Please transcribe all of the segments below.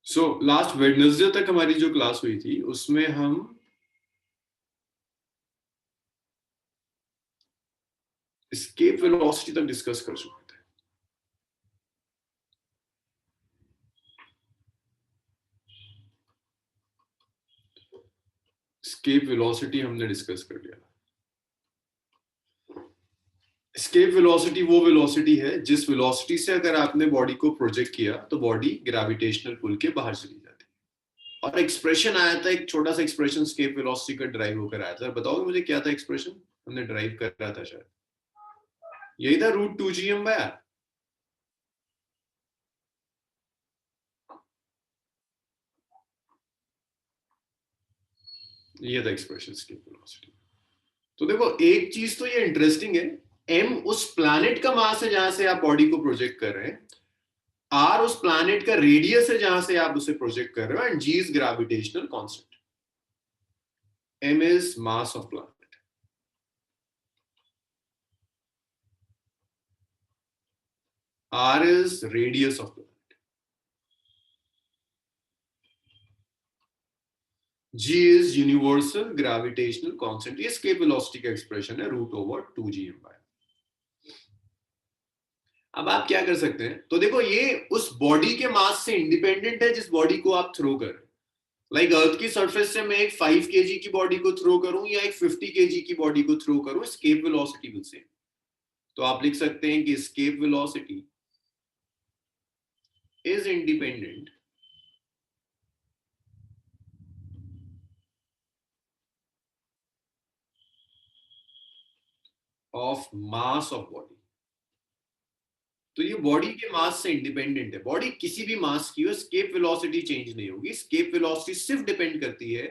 So last Wednesday तक हमारी जो क्लास हुई थी उसमें हम एस्केप वेलोसिटी तक डिस्कस कर चुके थे। एस्केप वेलोसिटी हमने डिस्कस कर लिया। एस्केप वेलोसिटी वो वेलोसिटी है जिस वेलोसिटी से अगर आपने बॉडी को प्रोजेक्ट किया तो बॉडी ग्रेविटेशनल पुल के बाहर चली जाती है। और एक्सप्रेशन आया था, एक छोटा सा एक्सप्रेशन एस्केप वेलोसिटी का ड्राइव होकर आया था। बताओगे मुझे क्या था एक्सप्रेशन? हमने ड्राइव कर रहा था शायद यही था, √2gm/r। ये था एक्सप्रेशन एस्केप वेलोसिटी। तो देखो एक चीज तो ये इंटरेस्टिंग है, m उस प्लैनेट का मास है जहां से आप बॉडी को प्रोजेक्ट कर रहे हैं, r उस प्लैनेट का रेडियस है जहां से आप उसे प्रोजेक्ट कर रहे हो, and g is gravitational constant. m is mass of planet, r is radius of planet, g is universal gravitational constant। ये escape velocity का एक्सप्रेशन है √2gm/r। अब आप क्या कर सकते हैं, तो देखो ये उस बॉडी के मास से इंडिपेंडेंट है जिस बॉडी को आप थ्रो कर रहे हैं। लाइक अर्थ की सरफेस से मैं एक 5 kg की बॉडी को थ्रो करूं या एक 50 kg की बॉडी को थ्रो करूं, escape velocity विल सेम। तो आप लिख सकते हैं कि escape velocity is independent of mass of body। तो ये बॉडी के मास से इंडिपेंडेंट है, बॉडी किसी भी मास की हो, escape velocity चेंज नहीं होगी। escape velocity सिर्फ डिपेंड करती है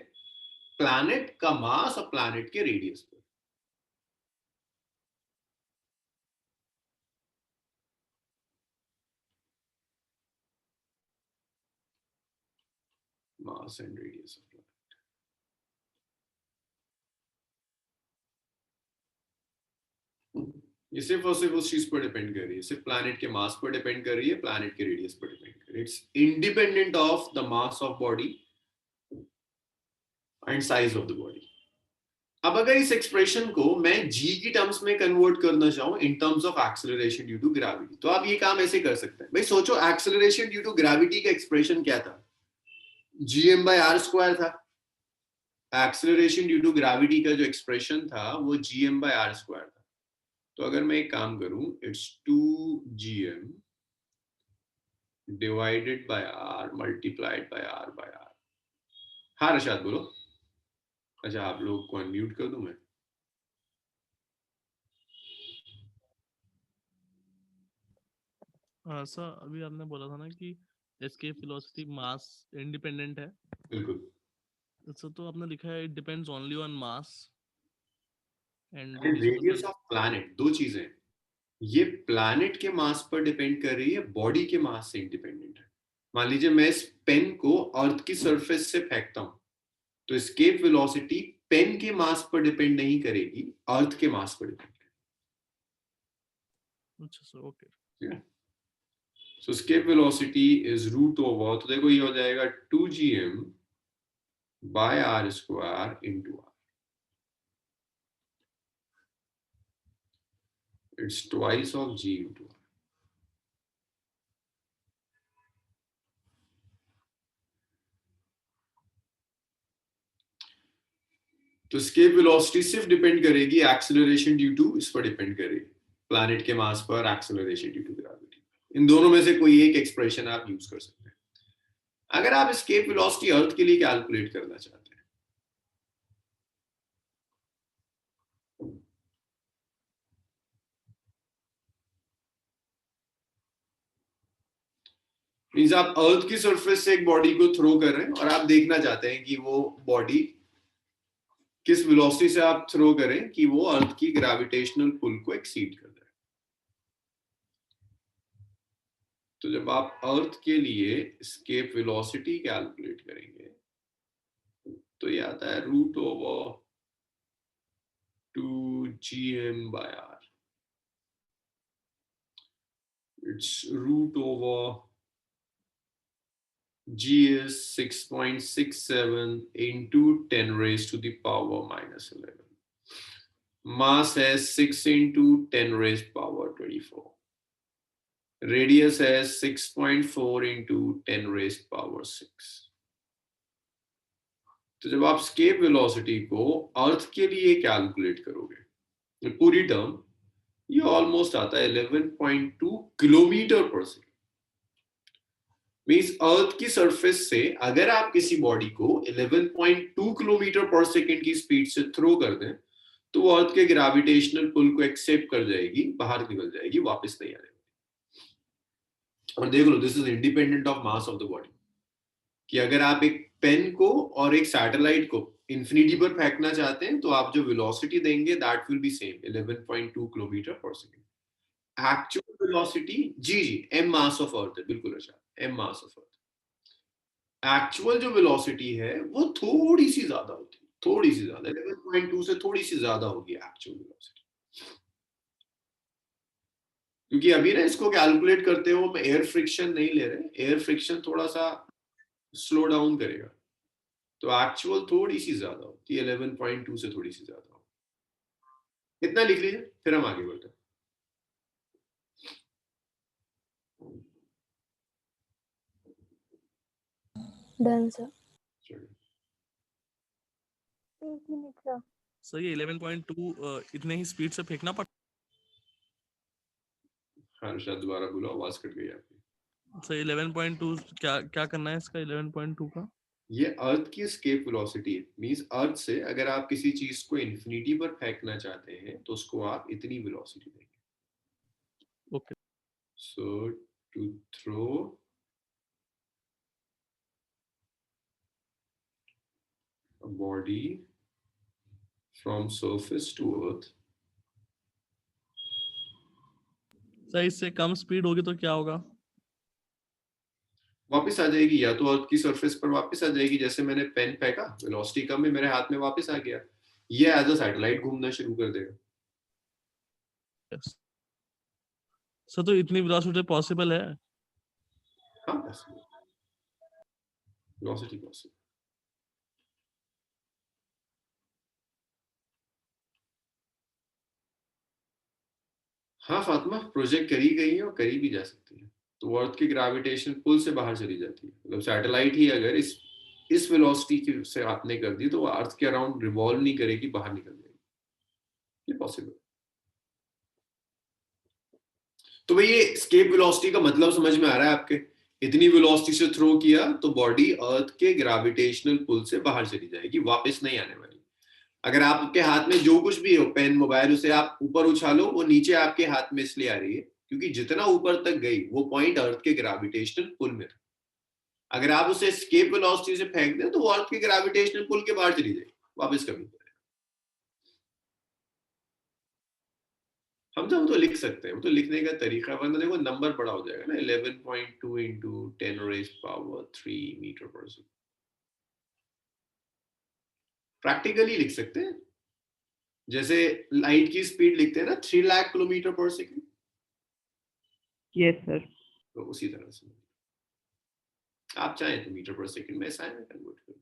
प्लैनेट का मास और प्लैनेट के रेडियस पर। Mass and radius of planet. ये सिर्फ और सिर्फ उस चीज पर डिपेंड कर रही है, सिर्फ प्लैनेट के मास पर डिपेंड कर रही है, प्लैनेट के रेडियस पर डिपेंड कर रही है। It's independent of the mass of body and size of the body. अब अगर इस एक्सप्रेशन को मैं g की टर्म्स में कन्वर्ट करना चाहूं in terms of acceleration due to gravity, तो आप ये काम ऐसे कर सकते हैं। भाई सोचो एक्सेलरेशन ड्यू टू ग्रेविटी का एक्सप्रेशन क्या था? gm/r² था। एक्सेलरेशन ड्यू टू ग्रेविटी का जो एक्सप्रेशन था वो gm/r² था। तो अगर मैं एक काम करूं, it's 2gm divided by r multiplied by r/r। हाँ रशाद बोलो। अच्छा आप लोग को अनम्यूट कर दूं मैं? हाँ सर, अभी आपने बोला था ना कि एस्केप वेलोसिटी मास इंडिपेंडेंट है। बिल्कुल। सर तो आपने लिखा है it depends only on mass and and radius of the radius planet. Of planet, दो चीजें, ये प्लैनेट के मास पर डिपेंड कर रही है, बॉडी के मास से इंडिपेंडेंट है। मान लीजिए मैं इस पेन को अर्थ की सरफेस से फेंकता हूं, तो एस्केप वेलोसिटी पेन के मास पर डिपेंड नहीं करेगी, अर्थ के मास पर डिपेंड अच्छा सर, ओके। करेगी। सो एस्केप वेलोसिटी इज √, तो देखो ये हो जाएगा 2gm/r² into r। It's twice of g into r। तो एस्केप वेलोसिटी सिर्फ डिपेंड करेगी एक्सेलरेशन ड्यू टू, इस पर डिपेंड करेगी प्लैनेट के मास पर, एक्सेलरेशन ड्यू टू ग्रेविटी। इन दोनों में से कोई एक एक्सप्रेशन आप यूज कर सकते हैं अगर आप एस्केप वेलोसिटी अर्थ के लिए कैलकुलेट करना चाहते हैं। मींस आप अर्थ की सरफेस से एक बॉडी को थ्रो कर रहे हैं और आप देखना चाहते हैं कि वो बॉडी किस वेलोसिटी से आप थ्रो करें कि वो अर्थ की ग्रेविटेशनल पुल को एक्सीड कर जाए। तो जब आप अर्थ के लिए एस्केप वेलोसिटी कैलकुलेट करेंगे तो ये आता है √2gm/r। It's √2 G is 6.67 into 10 raised to the power minus 11. Mass has 6 into 10 raised power 24. Radius has 6.4 into 10 raised power 6. तो जब आप स्केप वेलोसिटी को अर्थ के लिए कैलकुलेट करोगे पूरी टर्म, ये ऑलमोस्ट आता है 11.2 किलोमीटर पर सेकेंड। मींस अर्थ की सरफेस से अगर आप किसी बॉडी को 11.2 किलोमीटर पर सेकेंड की स्पीड से थ्रो कर दें तो वो अर्थ के ग्रेविटेशनल पुल को एक्सेप्ट कर जाएगी, बाहर निकल जाएगी, वापस नहीं आने। और देख लो, this is independent of mass of the body, कि अगर आप एक पेन को और एक सैटेलाइट को इंफिनिटी पर फेंकना चाहते हैं तो आप जो वेलोसिटी देंगे that will be same 11.2 kilometre per second. Actual velocity G M mass of earth है, बिल्कुल अच्छा, M mass of earth. Actual जो वेलोसिटी है वो थोड़ी सी ज्यादा होती है, थोड़ी सी ज्यादा, 11.2 से थोड़ी सी ज्यादा होगी एक्चुअल वेलोसिटी। क्योंकि अभी ना इसको कैलकुलेट करते हो हम एयर फ्रिक्शन नहीं ले रहे, एयर फ्रिक्शन थोड़ा सा स्लो डाउन करेगा, तो एक्चुअल थोड़ी सी ज्यादा होती है, 11.2 से थोड़ी सी ज्यादा हो। इतना लिख लीजिए, फिर हम आगे बढ़ते हैं। Done sir. चलिए, एक मिनट सर। सर ये 11.2 इतने ही स्पीड से फेंकना पड़ता हाँ शायद दोबारा बोलो, आवाज कट गई आपकी। है? सर 11.2 क्या क्या करना है इसका 11.2 का? ये अर्थ की एस्केप वेलोसिटी है। मींस अर्थ से अगर आप किसी चीज को इन्फिनिटी पर फेंकना चाहते हैं तो उसको आप इतनी वेलोसिटी देंगे। Okay. So to throw a body from surface to earth, sir इससे कम स्पीड होगी तो क्या होगा? वापस आ जाएगी, या तो अर्थ की सरफेस पर वापस आ जाएगी, जैसे मैंने पेन फेंका, वेलोसिटी कम है, मेरे हाथ में वापस आ गया, ये एज अ सैटेलाइट घूमना शुरू कर देगा। यस सर, तो इतनी वेलोसिटी पॉसिबल है? हाँ पॉसिबल, वेलोसिटी पॉसिबल। हाँ फातिमा, प्रोजेक्ट करी गई है और करी भी जा सकती है, तो अर्थ के ग्रेविटेशन पुल से बाहर चली जाती है। मतलब सैटेलाइट ही अगर इस वेलोसिटी से आपने कर दी तो वो अर्थ के अराउंड रिवॉल्व नहीं करेगी, बाहर निकल जाएगी, ये पॉसिबल। तो भाई ये स्केप वेलोसिटी का मतलब समझ में आ रहा है आपके? इतनी वेलोसिटी से थ्रो किया तो बॉडी अर्थ के ग्रेविटेशनल पुल से बाहर चली जाएगी, वापस नहीं आने वाली। अगर आपके हाथ में जो कुछ भी हो, पेन, मोबाइल, उसे आप ऊपर उछालो, वो नीचे आपके हाथ में इसलिए आ रही है क्योंकि जितना ऊपर तक गई वो पॉइंट अर्थ के ग्रेविटेशनल पुल में था। अगर आप उसे एस्केप वेलोसिटी से फेंक दें तो वो अर्थ के ग्रेविटेशनल पुल के बाहर चली जाएगी, वापस कभी नहीं। हम चाहो तो लिख सकते हैं, वो तो लिखने का तरीका, वरना देखो नंबर बड़ा हो जाएगा ना, 11.2 इंटू 10 रेज पावर 3 मीटर पर सेकेंड। प्रैक्टिकली लिख सकते हैं, जैसे लाइट की स्पीड लिखते हैं ना 3 lakh kilometre per second, yes sir. तो उसी तरह से आप चाहें तो मीटर पर सेकेंड में SI में कन्वर्ट कर।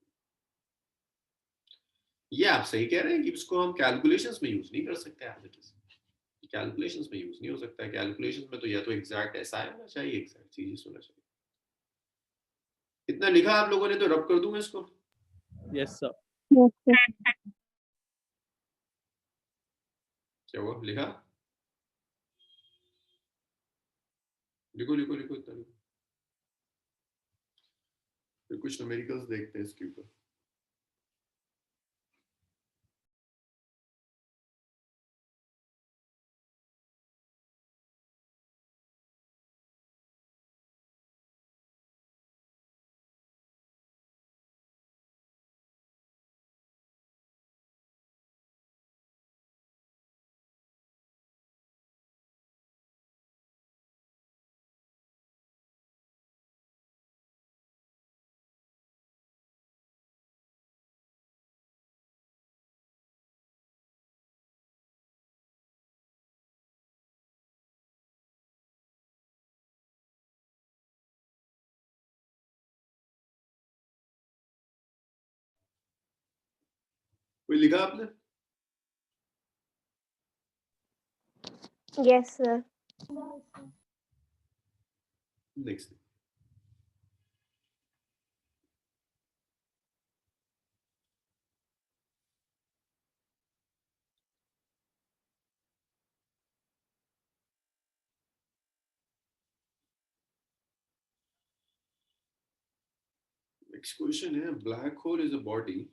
ये आप सही कह रहे हैं कि इसको हम कैलकुलेशंस में यूज नहीं कर सकते, एज इट इज कैलकुलेशंस में यूज नहीं हो सकता है। कैलकुलेशंस में तो या तो एग्जैक्ट SI होना चाहिए, एग्जैक्ट चीजें होना चाहिए। इतना लिखा आप लोगों ने, तो रब कर दूं मैं इसको? Yes sir. क्या हुआ, लिखा? लिखो लिखो लिखो, इतना लिखो। फिर कुछ न्यूमेरिकल्स देखते हैं इसके ऊपर। कोई लिखा आपने? Yes, sir. Next. Next question है, black hole is a body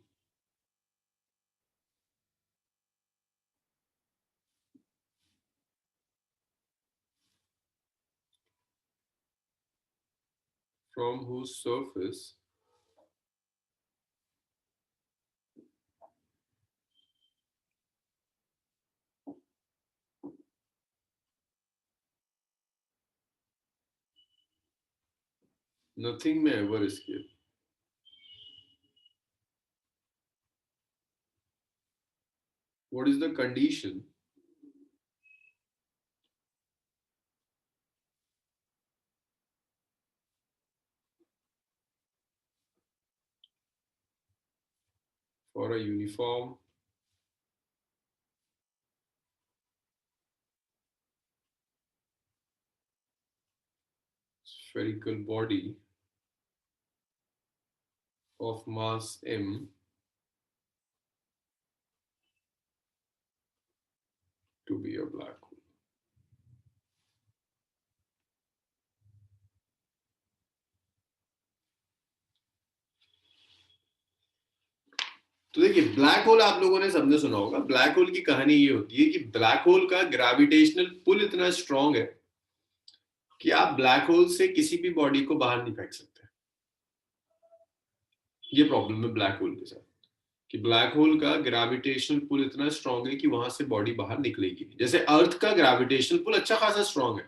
from whose surface nothing may ever escape. What is the condition for a uniform spherical body of mass m to be a black hole? तो देखिए, black hole आप लोगों ने सबने सुना होगा. Black hole की कहानी ये होती है कि ब्लैक होल का ग्रेविटेशनल पुल इतना स्ट्रांग है कि आप ब्लैक होल से किसी भी बॉडी को बाहर नहीं फेंक सकते. ये प्रॉब्लम है ब्लैक होल के साथ कि ब्लैक होल का ग्रेविटेशनल पुल इतना स्ट्रांग है कि वहां से बॉडी बाहर निकलेगी नहीं. जैसे अर्थ का ग्रेविटेशनल पुल अच्छा खासा स्ट्रांग है,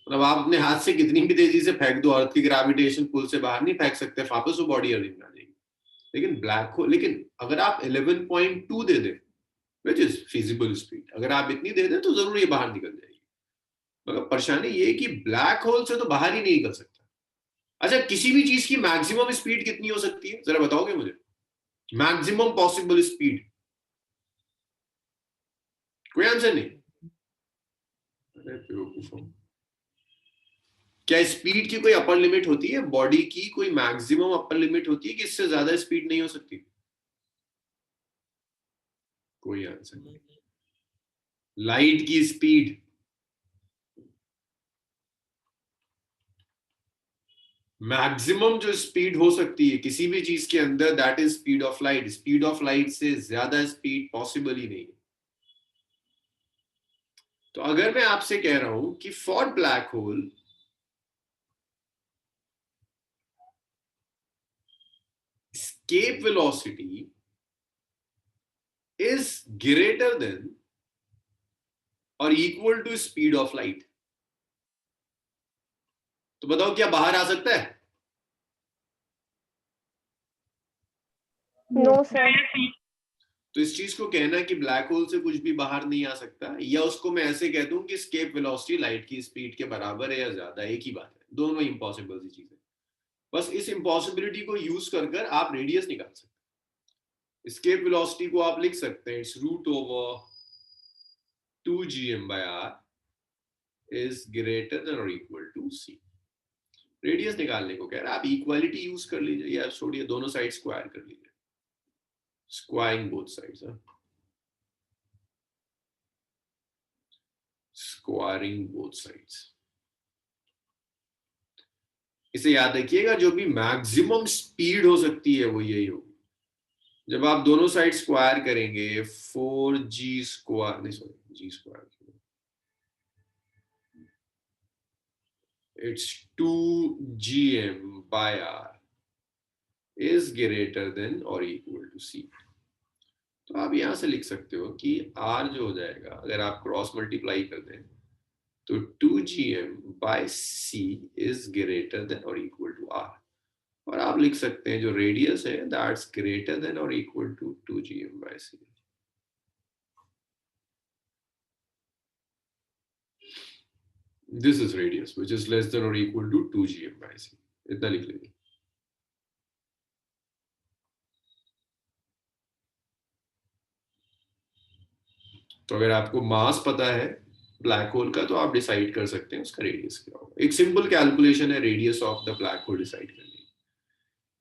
मतलब आप अपने हाथ से कितनी भी तेजी से फेंक दो, अर्थ की ग्रेविटेशन पुल से बाहर नहीं फेंक सकते, वापस वो बॉडी अर्थ में आ जाएगी. लेकिन ब्लैक होल, लेकिन अगर आप 11.2 दे दें, विच इज फिजिबल स्पीड, अगर आप इतनी दे दें तो जरूर ये बाहर निकल जाएगी. मगर परेशानी ये है कि ब्लैक होल से तो बाहर ही नहीं निकल सकता. अच्छा, किसी भी चीज की मैक्सिमम स्पीड कितनी हो सकती है, जरा बताओगे मुझे? मैक्सिमम पॉसिबल स्पीड, कोई आंसर नहीं? अरे बेवकूफ, क्या स्पीड की कोई अपर लिमिट होती है? बॉडी की कोई मैक्सिमम अपर लिमिट होती है कि इससे ज्यादा स्पीड नहीं हो सकती? कोई आंसर नहीं. लाइट की स्पीड, मैक्सिमम जो स्पीड हो सकती है किसी भी चीज के अंदर, that is speed of light. Speed of light से ज्यादा स्पीड पॉसिबल ही नहीं है. तो अगर मैं आपसे कह रहा हूं कि for black hole escape velocity is greater than or equal to speed of light, तो बताओ क्या बाहर आ सकता है? No, sir. तो इस चीज को कहना कि ब्लैक होल से कुछ भी बाहर नहीं आ सकता, या उसको मैं ऐसे कह दूं कि escape velocity लाइट की स्पीड के बराबर है या ज्यादा, एक ही बात है. दोनों इम्पॉसिबल सी चीजें. बस इस इम्पॉसिबिलिटी को यूज कर आप रेडियस निकाल सकते हैं. escape velocity को आप लिख सकते हैं, it's root over 2gm/r is greater than or equal to c. Radius निकालने को कह रहा है, आप इक्वालिटी यूज कर लीजिए, या छोड़िए, दोनों साइड स्क्वायर कर लीजिए. Squaring both sides, squaring both sides. इसे याद रखिएगा, जो भी मैक्सिमम स्पीड हो सकती है वो यही होगी. जब आप दोनों साइड स्क्वायर करेंगे, 4g स्क्वायर, नहीं sorry, g square, it's 2gm/r is greater than or equal to c. तो आप यहां से लिख सकते हो कि r जो हो जाएगा, अगर आप क्रॉस मल्टीप्लाई कर दें तो 2gm/c is greater than or equal to r. और आप लिख सकते हैं जो रेडियस है, दैट्स ग्रेटर देन और equal to 2gm/c. This is radius which is less than or equal to 2gm/c. इतना लिख लीजिए. तो अगर आपको मास पता है ब्लैक होल का तो आप डिसाइड कर सकते हैं उसका रेडियस क्या होगा। एक सिंपल कैलकुलेशन है radius of the black hole decide करने की।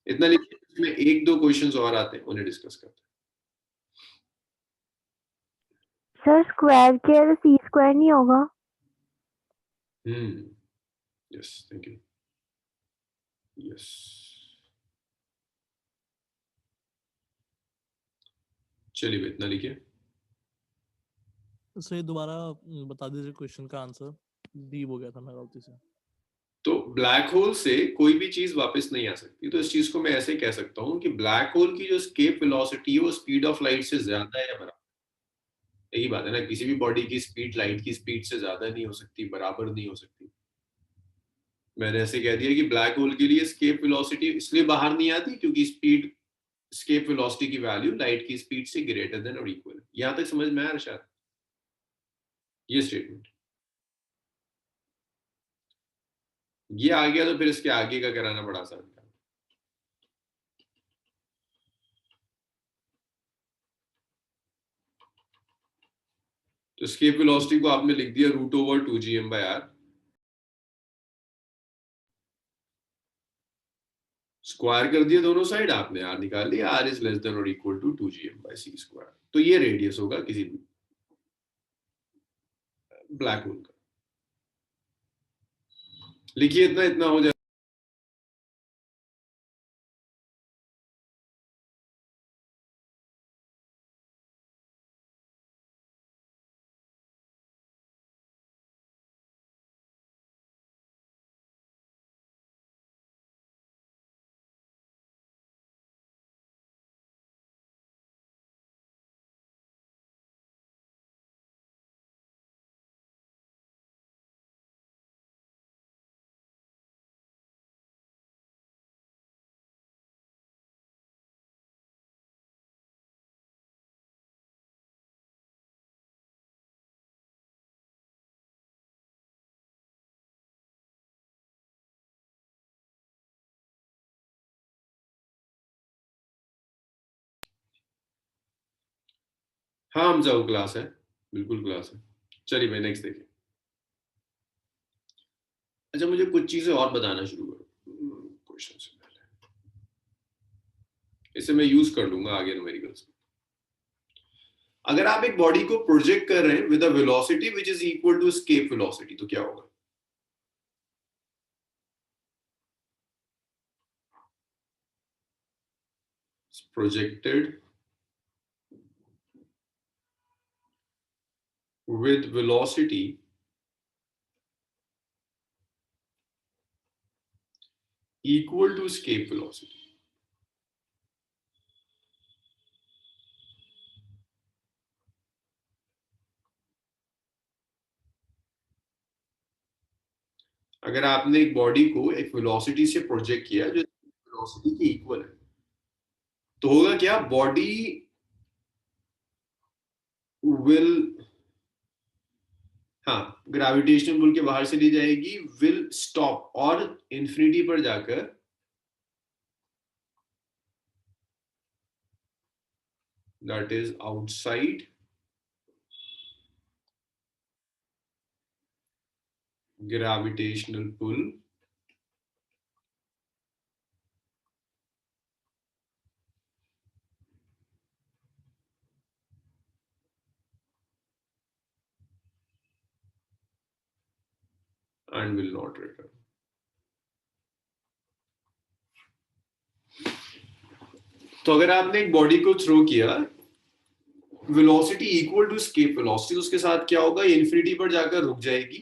इतना लिखिए, इसमें एक दो क्वेश्चंस और आते हैं, उन्हें डिस्कस करते सर स्क्वायर किया तो सी स्क्वायर नहीं होगा? हैं। Yes, thank you. यस, चलिए इतना लिखिए। सही, दोबारा बता दीजिए क्वेश्चन का आंसर, डीप हो गया था मैं गलती से। तो ब्लैक होल से कोई भी चीज वापस नहीं आ सकती, तो इस चीज को मैं ऐसे कह सकता हूँ कि ब्लैक होल की जो स्केप वेलोसिटी है वो स्पीड ऑफ लाइट से ज्यादा है या बराबर। यही बात है ना, किसी भी बॉडी की स्पीड लाइट की स्पीड से ज्यादा नहीं हो सकती, बराबर नहीं हो सकती। मैंने ऐसे कह दिया कि ब्लैक होल के लिए स्केप वेलोसिटी इसलिए बाहर नहीं आती क्योंकि स्पीड स्केप वेलोसिटी की वैल्यू लाइट की स्पीड से ग्रेटर देन और इक्वल है। यहां तक समझ में आया शायद ये स्टेटमेंट? ये आ गया तो फिर इसके आगे का कराना बड़ा आसान था। तो स्केप वेलोसिटी को आपने लिख दिया √/2gm/r। स्क्वायर कर दिया दोनों साइड, आपने आर निकाल लिया, आर इज लेस देन और इक्वल टू 2gm/c²। तो ये रेडियस होगा किसी भी ब्लैक होल का। लिखिए, इतना इतना हो जाए। हाँ हम जाओ, क्लास है, बिल्कुल क्लास है। चलिए भाई नेक्स्ट देखिए। अच्छा, मुझे कुछ चीजें और बताना शुरू करो क्वेश्चन से पहले, इसे मैं यूज कर लूंगा आगे न्यूमेरिकल्स में। अगर आप एक बॉडी को प्रोजेक्ट कर रहे हैं with a velocity which is equal to escape velocity तो क्या होगा? Projected with velocity equal to escape velocity. अगर आपने एक बॉडी को एक वेलोसिटी से प्रोजेक्ट किया जो वेलोसिटी के इक्वल है तो होगा क्या? बॉडी विल, हाँ, ग्रेविटेशनल पुल के बाहर से ली जाएगी, विल स्टॉप और इंफिनिटी पर जाकर that is outside gravitational pull and will not return. तो अगर आपने एक बॉडी को थ्रो किया velocity equal to escape velocity, उसके साथ क्या होगा? इंफिनिटी पर जाकर रुक जाएगी,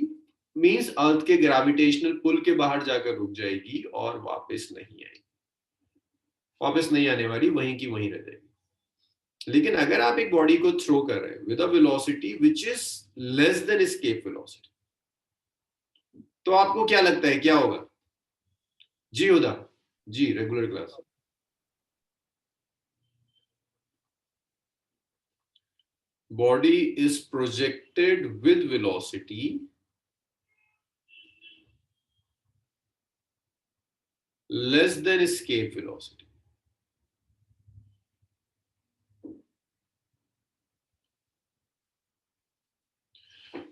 मींस अर्थ के ग्रेविटेशनल पुल के बाहर जाकर रुक जाएगी और वापस नहीं आएगी, वापस नहीं आने वाली, वहीं की वहीं रह जाएगी। लेकिन अगर आप एक बॉडी को थ्रो कर रहे हैं with a velocity which is less than escape velocity तो आपको क्या लगता है क्या होगा? जी होदा जी, regular class. Body is projected with velocity less than escape velocity.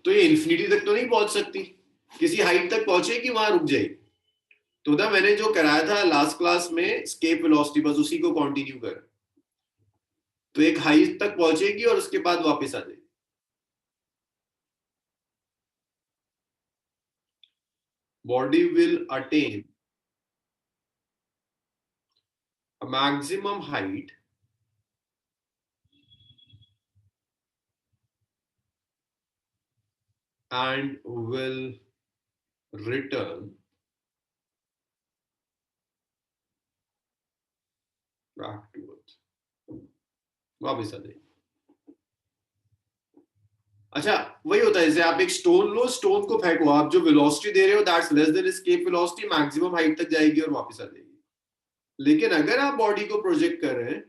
तो ये इन्फिनिटी तक तो नहीं पहुंच सकती, किसी हाइट तक पहुंचेगी, वहां रुक जाएगी। तो ना मैंने जो कराया था लास्ट क्लास में एस्केप वेलोसिटी, बस उसी को कंटिन्यू कर। तो एक हाइट तक पहुंचेगी और उसके बाद वापस आ जाएगी। Body will attain a maximum height and will return back to earth, वापस आ जाएगी। अच्छा, वही होता है जैसे आप एक स्टोन लो, स्टोन को फेंको, आप जो वेलोसिटी दे रहे हो that's less than escape velocity, maximum height तक जाएगी और वापस आ जाएगी। लेकिन अगर आप बॉडी को प्रोजेक्ट कर रहे हैं,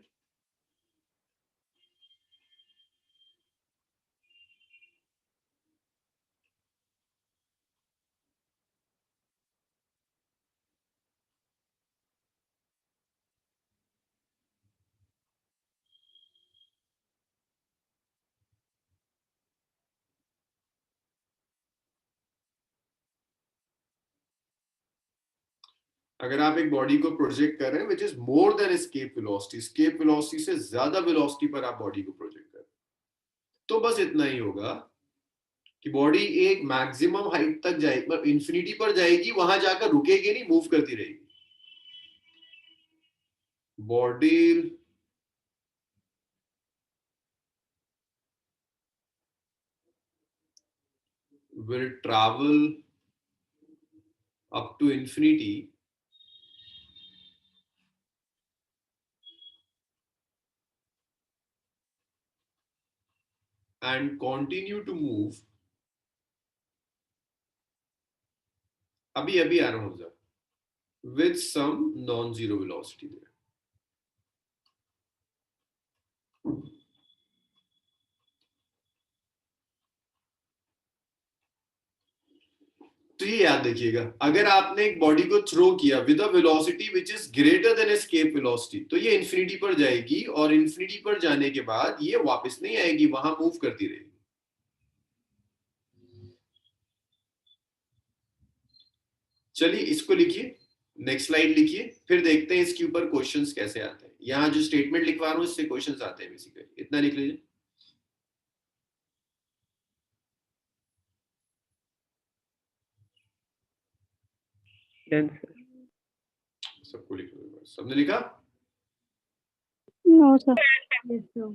अगर आप एक बॉडी को प्रोजेक्ट कर रहे हैं which is more than escape velocity, escape velocity से ज्यादा वेलोसिटी पर आप बॉडी को प्रोजेक्ट कर रहे हैं, तो बस इतना ही होगा कि बॉडी एक मैक्सिमम हाइट तक जाएगी, मतलब इंफिनिटी पर जाएगी, वहां जाकर रुकेगी नहीं, मूव करती रहेगी। Body will travel up to infinity and continue to move, अभी अभी आ रहा हूं sir, with some non-zero velocity there. तो ये याद रखिएगा, अगर आपने एक बॉडी को थ्रो किया with a velocity which is greater than escape velocity, तो ये इंफिनिटी पर जाएगी और इंफिनिटी पर जाने के बाद ये वापस नहीं आएगी, वहां मूव करती रहेगी। चलिए इसको लिखिए, नेक्स्ट स्लाइड लिखिए, फिर देखते हैं इसके ऊपर क्वेश्चंस कैसे आते हैं। यहाँ जो स्टेटमेंट लिखवा रहा हूँ इससे क्वेश्चंस आते हैं बेसिकली, इतना लिख लीजिए। Done, sir. सबको लिख लो, सबने लिखा? No, sir. Yes, sir.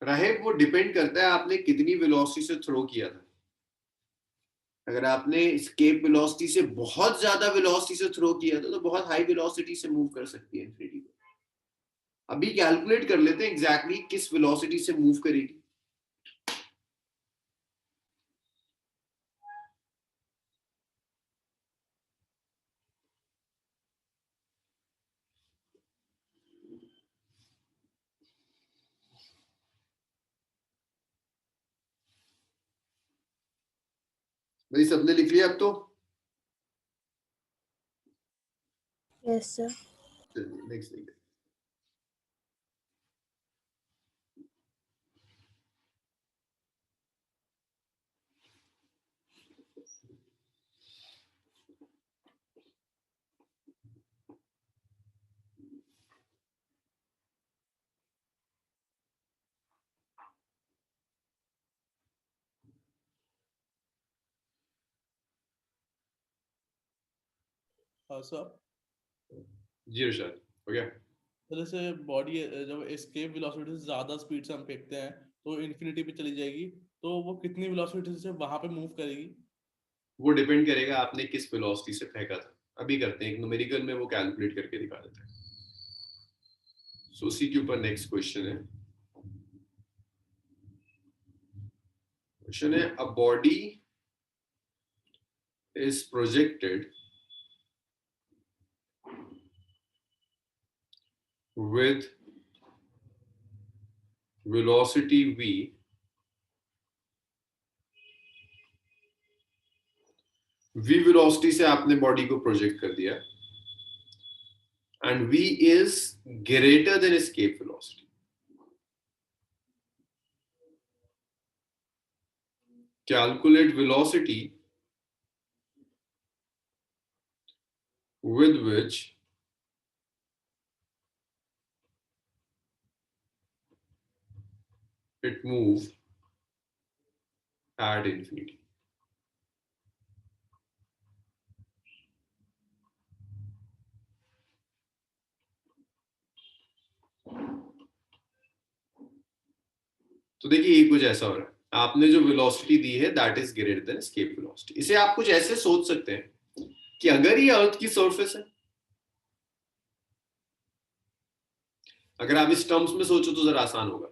राहेब, वो डिपेंड करता है आपने कितनी वेलोसिटी से थ्रो किया था। अगर आपने एस्केप वेलोसिटी से बहुत ज्यादा वेलोसिटी से थ्रो किया था तो बहुत हाई वेलोसिटी से मूव कर सकती है इंफिनिटी को। अभी कैलकुलेट कर लेते हैं एग्जैक्टली किस वेलोसिटी से मूव करेगी। भाई सबने लिख लिया अब तो? Yes, sir. चलिए नेक्स्ट देखते हैं। सर जी अर्षद, हो गया? तो जैसे बॉडी जब एस्केप वेलोसिटी से ज्यादा स्पीड से हम फेंकते हैं तो इन्फिनिटी पे चली जाएगी, तो वो कितनी वेलोसिटी से वहां पे मूव करेगी? वो डिपेंड करेगा आपने किस वेलोसिटी से फेंका था। अभी करते हैं एक न्यूमेरिकल में, वो कैलकुलेट करके दिखा देते हैं। सो उसी के ऊपर नेक्स्ट क्वेश्चन है। क्वेश्चन है, a body is projected with velocity v v velocity से आपने बॉडी को प्रोजेक्ट कर दिया and v is greater than escape velocity. Calculate velocity with which it moves at infinity. तो देखिए ये कुछ ऐसा हो रहा है, आपने जो वेलोसिटी दी है that is greater than escape velocity. इसे आप कुछ ऐसे सोच सकते हैं कि अगर ये अर्थ की सरफेस है, अगर आप इस टर्म्स में सोचो तो जरा आसान होगा.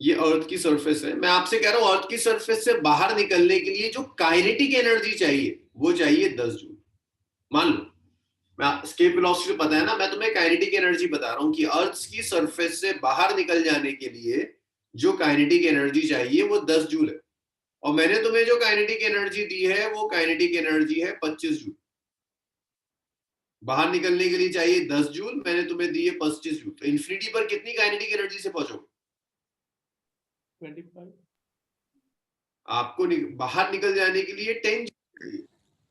ये अर्थ की सरफेस है, मैं आपसे कह रहा हूं अर्थ की सरफेस से बाहर निकलने के लिए जो काइनेटिक एनर्जी चाहिए वो चाहिए 10 जूल. मान लो मैं एस्केप वेलोसिटी पता है ना, मैं तुम्हें काइनेटिक एनर्जी बता रहा हूं कि अर्थ की सरफेस से बाहर निकल जाने के लिए जो काइनेटिक एनर्जी चाहिए वो 10 जूल है. और मैंने तुम्हें जो काइनेटिक एनर्जी दी है वो काइनेटिक एनर्जी है 25 जूल. बाहर निकलने के लिए चाहिए 10 जूल, मैंने तुम्हें दी है 25 जूल. तो इन्फिनिटी पर कितनी काइनेटिक एनर्जी से पहुंचोगे? 25. आपको बाहर निकल जाने के लिए 10 जूल चाहिए.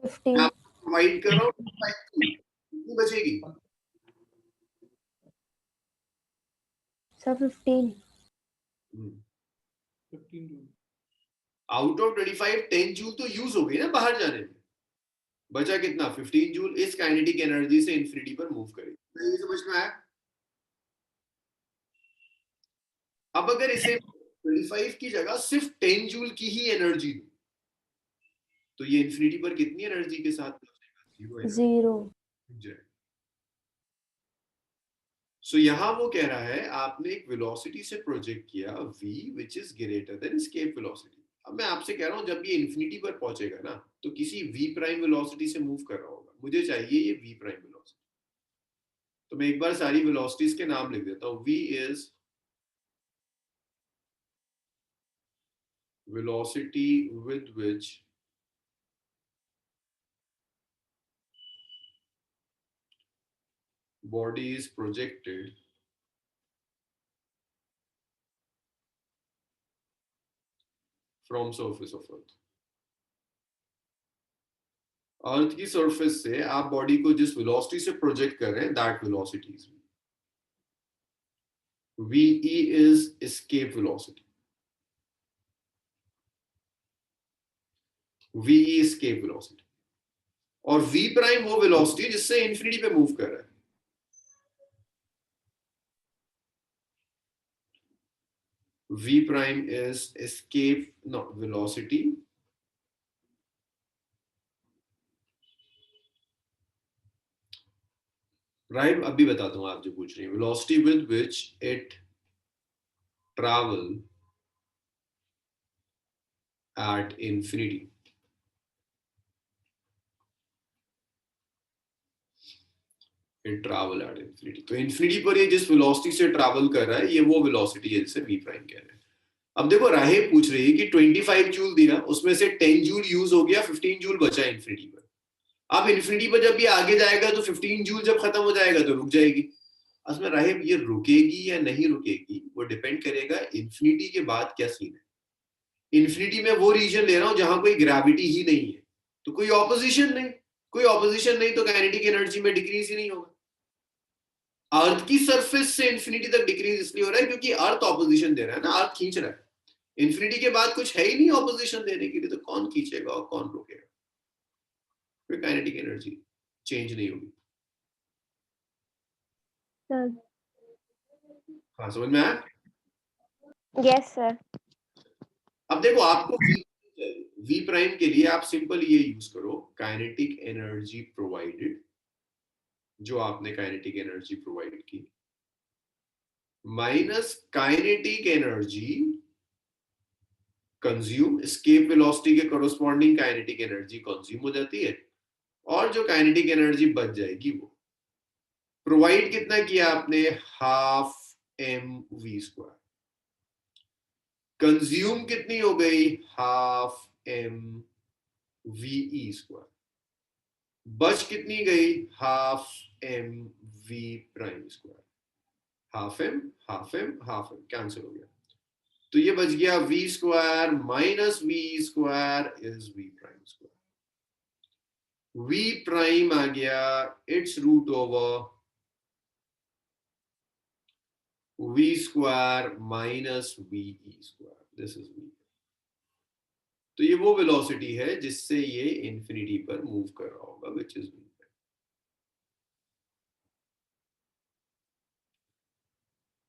15 मैं आपको प्रोवाइड कर रहा हूँ 5 जूल. कितनी बचेगी? Sir 15 15 joule. Out of 25 10 joule तो यूज हो गई ना बाहर जाने में. बचा कितना? 15 जूल इस काइनेटिक एनर्जी से इंफिनिटी पर मूव करेगी. ये समझ में आया? अब अगर इसे 25 की जगह सिर्फ 10 जूल की ही एनर्जी दो तो ये इंफिनिटी पर कितनी एनर्जी के साथ पहुंचेगा? 0. सो यहां वो कह रहा है आपने एक वेलोसिटी से प्रोजेक्ट किया v which is greater than escape velocity. अब मैं आपसे कह रहा हूं जब ये इंफिनिटी पर पहुंचेगा ना तो किसी v प्राइम वेलोसिटी से मूव कर रहा होगा. मुझे चाहिए ये v प्राइम वेलोसिटी. तो मैं एक बार सारी वेलोसिटीज के नाम लिख देता हूं. v is velocity with which body is projected from surface of earth. अर्थ की सरफेस से आप बॉडी को जिस वेलोसिटी से प्रोजेक्ट कर रहे हैं that velocity is ve is escape velocity. ve is escape velocity और v प्राइम वो वेलोसिटी जिससे इंफिनिटी पे मूव कर रहा है. v prime is escape velocity right. अभी बताता हूं आप जो पूछ रही हैं. Velocity with which it travel at infinity. It travel at infinity. तो इंफिनिटी पर ये जिस वेलोसिटी से ट्रैवल कर रहा है ये वो वेलोसिटी है जिसे v प्राइम कह रहे हैं. अब देखो राहेब पूछ रही है कि 25 जूल दिया उसमें से 10 जूल यूज हो गया, 15 जूल बचा इंफिनिटी पर. अब इंफिनिटी पर जब ये आगे जाएगा तो 15 जूल जब खत्म हो जाएगा तो रुक जाएगी. असमें राहेब ये रुकेगी या नहीं रुकेगी वो डिपेंड करेगा इंफिनिटी के बाद क्या सीन है. इंफिनिटी में वो रीजन ले रहा हूं जहां कोई ग्रेविटी ही नहीं है तो कोई ऑपोजिशन नहीं. कोई ऑपोजिशन नहीं तो काइनेटिक एनर्जी में डिक्रीज ही नहीं होगा. अर्थ की सरफेस से इंफिनिटी तक डिक्रीज इसलिए हो रहा है क्योंकि अर्थ ऑपोजिशन दे रहा है ना, अर्थ खींच रहा है. इंफिनिटी के बाद कुछ है ही नहीं ऑपोजिशन देने के लिए तो कौन खींचेगा और कौन रोकेगा? फिर काइनेटिक एनर्जी चेंज नहीं होगी. सर हाँ समझ में आया? Yes sir. अब देखो आपको v प्राइम के लिए आप सिंपल ये यूज करो काइनेटिक एनर्जी प्रोवाइडेड, जो आपने काइनेटिक एनर्जी प्रोवाइड की minus kinetic energy consume. Escape velocity के कोरोस्पोंडिंग काइनेटिक एनर्जी कंज्यूम हो जाती है और जो काइनेटिक एनर्जी बच जाएगी वो प्रोवाइड कितना किया आपने? Half mv². कंज्यूम कितनी हो गई? Half mve². बच कितनी गई, half m v prime square, half m half m half m cancel हो गया, तो ये बच गया v square minus v square is v prime square. V prime आ गया it's root over v square minus v e square, this is v. तो ये वो वेलोसिटी है जिससे ये इंफिनिटी पर मूव कर रहा होगा, विच इज वी।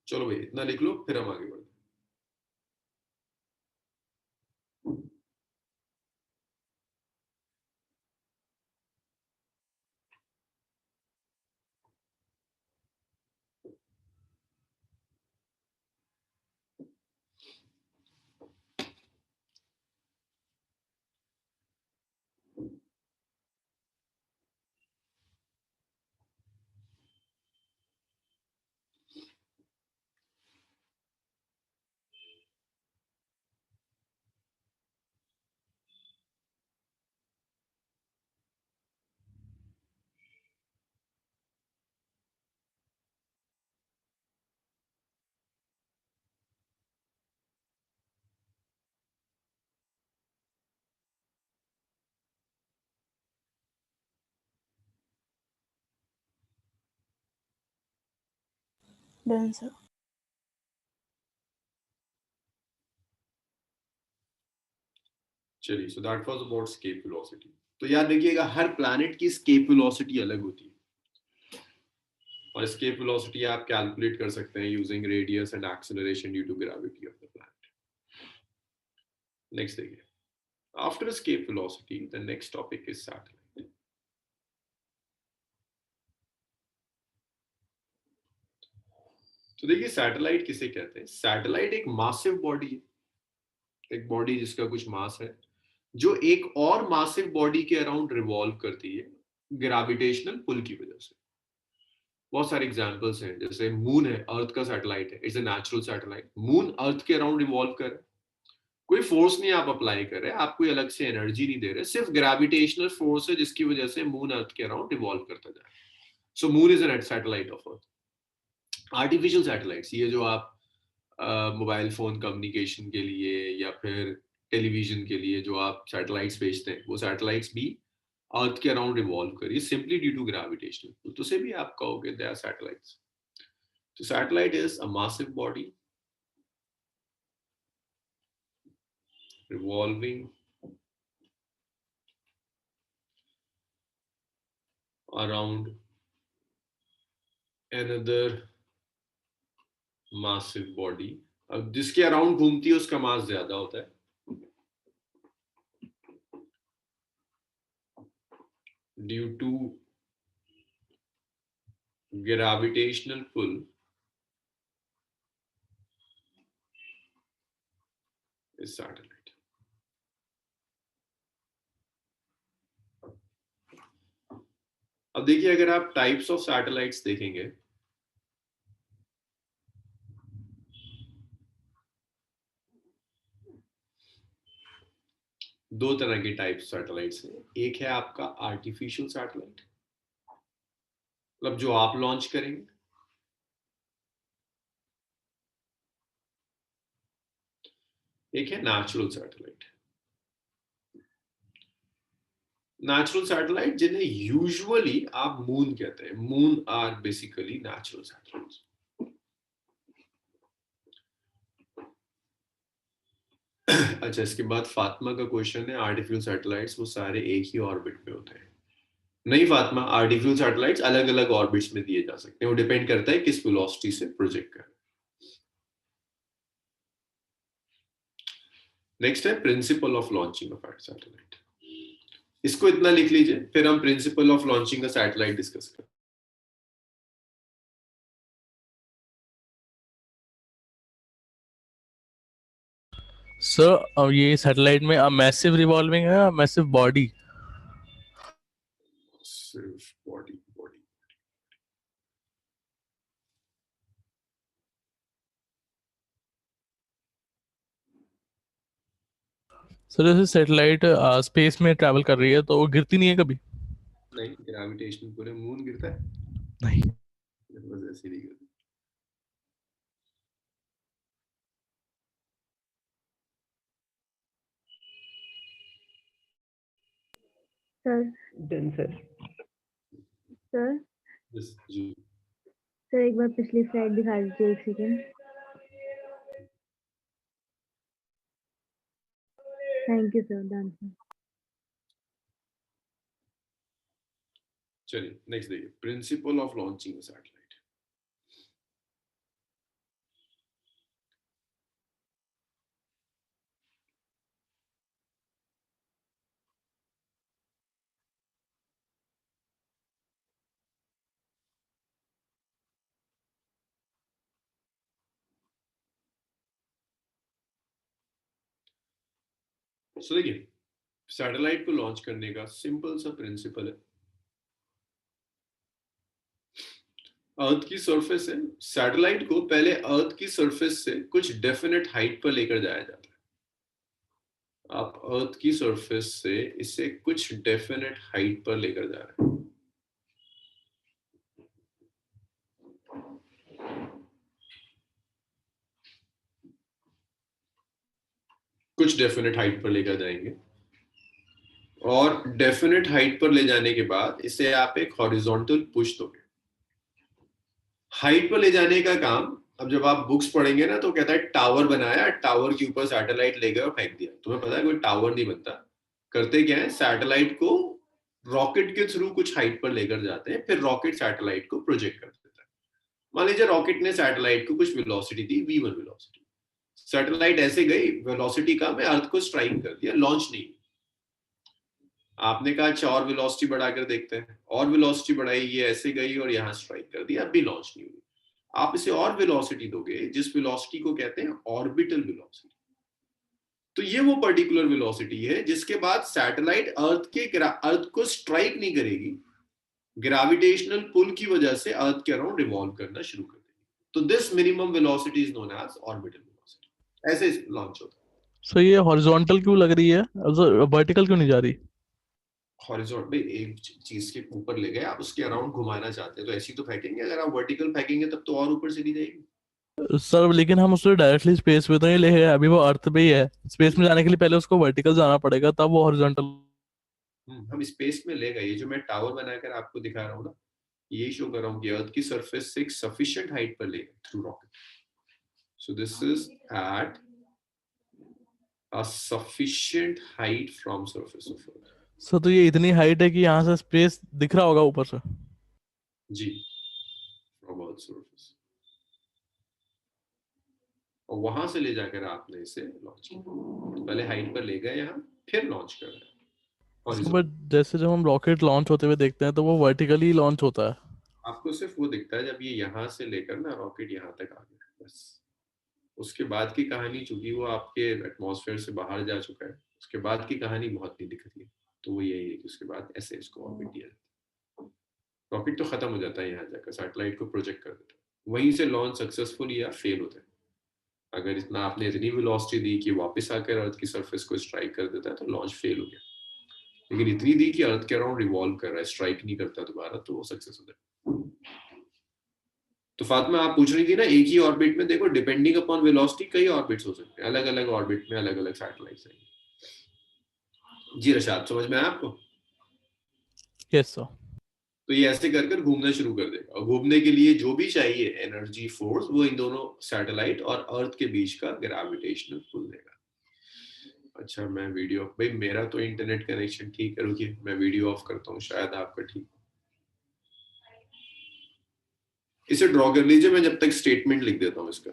चलो भाई इतना लिख लो, फिर हम आगे बढ़ते हैं। Done, sir. चलिए, so that was about escape velocity. तो याद रखिएगा हर प्लैनेट की स्केप वेलोसिटी अलग होती है, और स्केप वेलोसिटी आप कैलकुलेट कर सकते हैं using radius and acceleration due to gravity of the planet. Next देखिए, after escape velocity the next topic is satellite. तो देखिए सैटेलाइट किसे कहते हैं। सैटेलाइट एक मासिव बॉडी है, एक बॉडी जिसका कुछ मास है, जो एक और मासिव बॉडी के अराउंड रिवॉल्व करती है ग्रेविटेशनल पुल की वजह से। बहुत सारे एग्जांपल्स हैं, जैसे मून है, अर्थ का सैटेलाइट है, it's a natural satellite. Moon earth के अराउंड रिवॉल्व कर रहा है, कोई फोर्स नहीं आप अप्लाई कर रहे, आप कोई अलग से एनर्जी नहीं दे रहे, सिर्फ ग्रेविटेशनल फोर्स है जिसकी वजह से मून अर्थ के अराउंड रिवॉल्व करता जा रहा है। So moon is an satellite of earth. Artificial satellites, ये जो आप मोबाइल फोन कम्युनिकेशन के लिए या फिर टेलीविजन के लिए जो आप सैटेलाइट्स भेजते हैं, वो सैटेलाइट्स भी अर्थ के अराउंड रिवॉल्व करिए simply due to gravitational pull, तो से भी आप कहोगे दे आर सैटेलाइट्स। तो satellite is a massive body revolving around another massive body। अब जिसके अराउंड घूमती है उसका मास ज्यादा होता है, due to gravitational pull is satellite. अब देखिए अगर आप टाइप्स ऑफ सैटेलाइट्स देखेंगे, दो तरह के टाइप सैटेलाइट्स हैं। एक है आपका आर्टिफिशियल सैटेलाइट, मतलब जो आप लॉन्च करेंगे। एक है नेचुरल सैटेलाइट। नेचुरल सैटेलाइट जिन्हें यूजुअली आप मून कहते हैं, moon are basically natural satellites. अच्छा, इसके बाद फातिमा का क्वेश्चन है, आर्टिफिशियल सैटेलाइट्स वो सारे एक ही ऑर्बिट पे होते हैं? नहीं फातिमा, आर्टिफिशियल सैटेलाइट्स अलग अलग ऑर्बिट्स में दिए जा सकते हैं, वो डिपेंड करता है किस वेलोसिटी से प्रोजेक्ट करें। नेक्स्ट है principle of launching of satellite. इसको इतना लिख लीजिए, फिर हम principle of launching a satellite discuss करें। सर ये सैटेलाइट में मैसिव रिवॉल्विंग है, मैसिव बॉडी? सिर्फ बॉडी बॉडी। सर जैसे सैटेलाइट स्पेस में ट्रैवल कर रही है तो वो गिरती नहीं है कभी? नहीं, ग्रेविटेशनल पुल है, मून गिरता है? नहीं। बस ऐसे नहीं गिरता। Sir done sir. Sir Yes, जी। सर एक बार पिछली स्लाइड दिखा दीजिए, एक second. Thank you sir, done sir. चलिए नेक्स्ट देखिए, प्रिंसिपल ऑफ लॉन्चिंग सैटेलाइट। सो देखिए, सैटेलाइट को लॉन्च करने का सिंपल सा प्रिंसिपल है, अर्थ की सरफेस है, सैटेलाइट को पहले अर्थ की सरफेस से कुछ डेफिनेट हाइट पर लेकर जाया जाता है। आप अर्थ की सरफेस से इसे कुछ डेफिनेट हाइट पर लेकर जा रहे हैं। कुछ डेफिनेट हाइट पर लेकर जाएंगे और डेफिनेट हाइट पर ले जाने के बाद इसे आप एक हॉरिजॉन्टल पुश दोगे। हाइट पर ले जाने का काम, अब जब आप बुक्स पढ़ेंगे ना तो कहता है टावर बनाया, टावर के ऊपर सैटेलाइट ले गए और फेंक दिया। तुम्हें पता है कोई टावर नहीं बनता। करते क्या है, सैटेलाइट को रॉकेट के थ्रू कुछ हाइट पर लेकर जाते हैं, फिर रॉकेट सैटेलाइट को प्रोजेक्ट कर देता है। मान लीजिए रॉकेट ने सैटेलाइट को कुछ वेलोसिटी दी, v1 वेलोसिटी। सैटेलाइट ऐसे गई, वेलोसिटी कम है, अर्थ को स्ट्राइक कर दिया, लॉन्च नहीं। आपने कहा अच्छा और वेलोसिटी बढ़ाकर देखते हैं, और वेलोसिटी बढ़ाई, ये ऐसे गई और यहाँ स्ट्राइक कर दिया, अभी लॉन्च नहीं हुई। आप इसे और वेलोसिटी दोगे, जिस वेलोसिटी को कहते हैं ऑर्बिटल वेलोसिटी। तो ये वो पर्टिकुलर वेलोसिटी है जिसके बाद सैटेलाइट अर्थ को स्ट्राइक नहीं करेगी, ग्रेविटेशनल पुल की वजह से अर्थ के अराउंड रिवॉल्व करना शुरू कर देगी। तो this minimum velocity is known as orbital velocity. ऐसे लॉन्च होता है। सो ये हॉरिजॉन्टल क्यों लग रही है, वर्टिकल क्यों नहीं जा रही? हॉरिजॉन्टल एक चीज के ऊपर ले गए, आप उसके अराउंड घुमाना चाहते हैं तो ऐसी तो फेंकेंगे। अगर आप वर्टिकल फेंकेंगे तब तो और ऊपर चली जाएगी। सर लेकिन हम उसको डायरेक्टली स्पेस में तो नहीं ले गए, अभी वो अर्थ पे ही है। स्पेस में जाने के लिए पहले उसको वर्टिकल जाना पड़ेगा, तब वो हॉरिजॉन्टल। हम स्पेस में ले गए। ये जो मैं टावर बनाकर आपको दिखा रहा हूँ ना, ये शो कर रहा हूँ कि अर्थ की सरफेस से एक सफिशिएंट हाइट पर ले गए through rocket. So this is at a sufficient height from surface of earth. Sir तो ये इतनी हाइट है कि यहाँ से स्पेस दिख रहा होगा ऊपर से? जी, फ्रॉम अर्थ सरफेस। और वहां से ले जाकर आपने इसे लॉन्च किया। पहले हाइट पर ले गए यहाँ, फिर लॉन्च कर रहे हैं। बट जैसे जब हम रॉकेट लॉन्च होते हुए देखते हैं तो वो वर्टिकली लॉन्च होता है। आपको सिर्फ वो दिखता है जब ये यहाँ से लेकर ना रॉकेट यहाँ तक आ गया, बस। उसके बाद की कहानी, चूंकि वो आपके एटमॉस्फेयर से बाहर जा चुका है, उसके बाद की कहानी बहुत नहीं दिखती है। तो वो यही है कि उसके बाद ऐसे इसको ऑर्बिट दिया जाता है। रॉकेट तो खत्म हो जाता है यहाँ जाकर, सैटेलाइट को प्रोजेक्ट कर देता है, वहीं से लॉन्च सक्सेसफुल या फेल होता है। अगर इतना आपने इतनी वेलोसिटी दी कि वापस आकर अर्थ की सरफेस को स्ट्राइक कर देता है तो लॉन्च फेल हो गया। लेकिन इतनी दी कि अर्थ के अराउंड रिवॉल्व कर रहा है, स्ट्राइक नहीं करता दोबारा, तो वो सक्सेस हो जाए। तो फातिमा आप पूछ रही थी ना, एक ही ऑर्बिट में देखो, डिपेंडिंग अपॉन वेलोसिटी कई ऑर्बिट्स हो सकते हैं, अलग अलग ऑर्बिट में अलग अलग सैटेलाइट्स हैं। जी रशाद, समझ में आया आपको? Yes sir. तो ये ऐसे कर कर घूमना शुरू कर देगा, और घूमने के लिए जो भी चाहिए एनर्जी, फोर्स, वो इन दोनों सैटेलाइट और अर्थ के बीच का ग्रेविटेशनल पुल देगा। अच्छा, मैं वीडियो, भाई मेरा तो इंटरनेट कनेक्शन ठीक है, रुकिए मैं वीडियो ऑफ करता हूँ, शायद आपका ठीक। इसे ड्रॉ कर लीजिए, मैं जब तक स्टेटमेंट लिख देता हूँ इसका।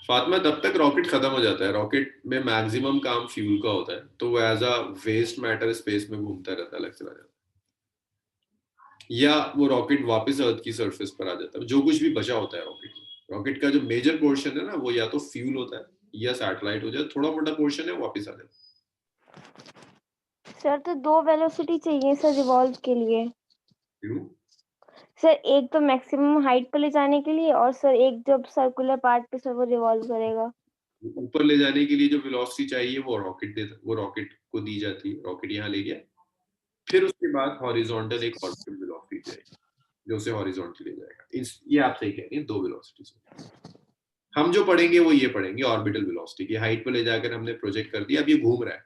फातिमा तब तक रॉकेट खत्म हो जाता है। रॉकेट में मैक्सिमम काम फ्यूल का होता है, तो वो as a waste matter space में घूमता रहता है, अलग चला जाता है, या वो रॉकेट वापस अर्थ की सरफेस पर आ जाता है। जो कुछ भी बचा होता है रॉकेट का जो मेजर पोर्शन है ना, वो या तो फ्यूल होता है या सैटेलाइट हो जाए, थोड़ा मोटा पोर्शन है वापस आ जाता है। सर तो 2 वेलोसिटी चाहिए सर रिवॉल्व के लिए। क्यों? सर एक तो मैक्सिमम हाइट पे ले जाने के लिए, और सर एक जब सर्कुलर पार्ट पे सर वो रिवॉल्व करेगा। ऊपर ले जाने के लिए जो वेलोसिटी चाहिए वो रॉकेट को दी जाती है, रॉकेट यहाँ ले गया, फिर उसके बाद हॉरिजॉन्टल एक ऑर्बिटल वेलोसिटी चाहिए जो उसे हॉरिजॉन्टल ले जाएगा। ये आप सही कह रही हैं, दो वेलोसिटीज। हम जो पढ़ेंगे वो ये पढ़ेंगे ऑर्बिटल वेलोसिटी की, हाइट पे ले जाकर हमने प्रोजेक्ट कर दिया, अब ये घूम रहा है,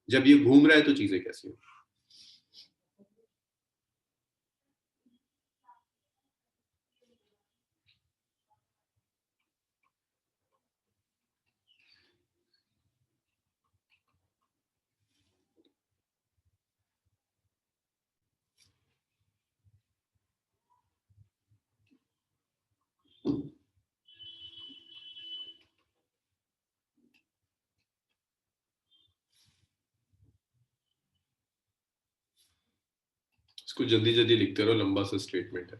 जब ये घूम रहा है तो चीजें कैसी होंगी। इसको जल्दी जल्दी लिखते रहो, लंबा सा स्टेटमेंट है।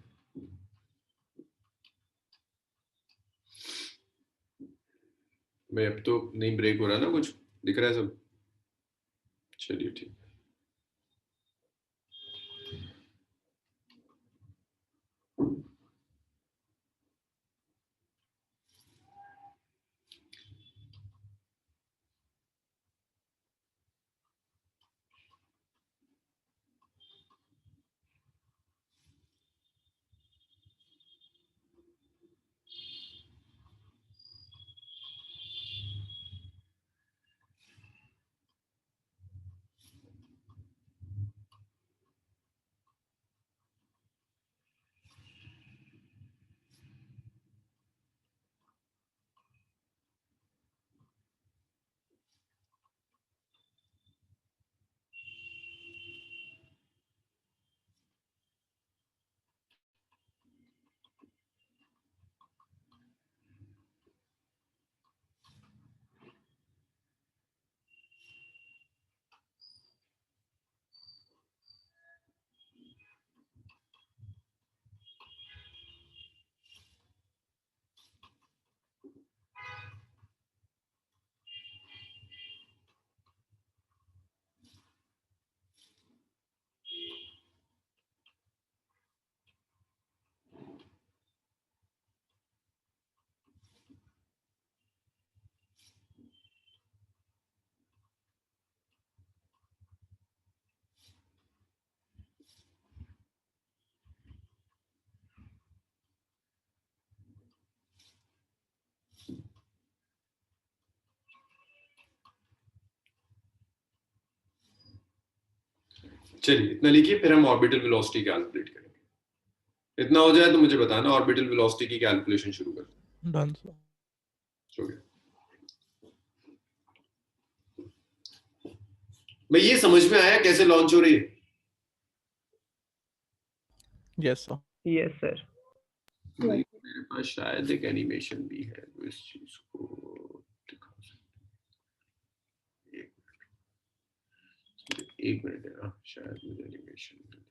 मैं अब तो नहीं ब्रेक हो रहा ना, कुछ दिख रहा है सब? चलिए ठीक। चलिए इतना लिखिए, फिर हम ऑर्बिटल वेलोसिटी कैलकुलेट करेंगे। इतना हो जाए तो मुझे बताना, ऑर्बिटल वेलोसिटी की कैलकुलेशन शुरू कर। Done sir. हो गया। मैं ये समझ में आया कैसे लॉन्च हो रही है? Yes sir. Yes sir. मेरे पास शायद एक एनिमेशन भी है जो इस चीज को दिखा सकती है। एक मिनट है ना, शायद मुझे एनिमेशन मिल गया।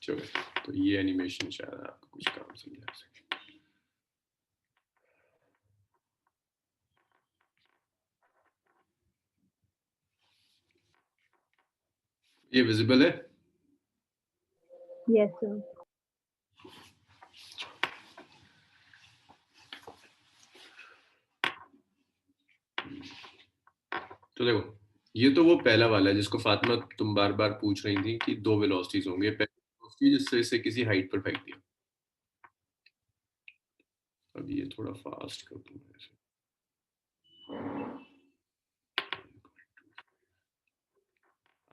चलो, तो ये एनिमेशन शायद आपको कुछ काम समझा सके। ये विजिबल है? Yes sir. तो देखो, ये तो वो पहला वाला है जिसको फातिमा तुम बार बार पूछ रही थी कि दो वेलोसिटीज होंगे। पहली वेलोसिटी जिससे इसे किसी हाइट पर फेंक दिया। अब ये थोड़ा फास्ट कर दूं मैं इसे।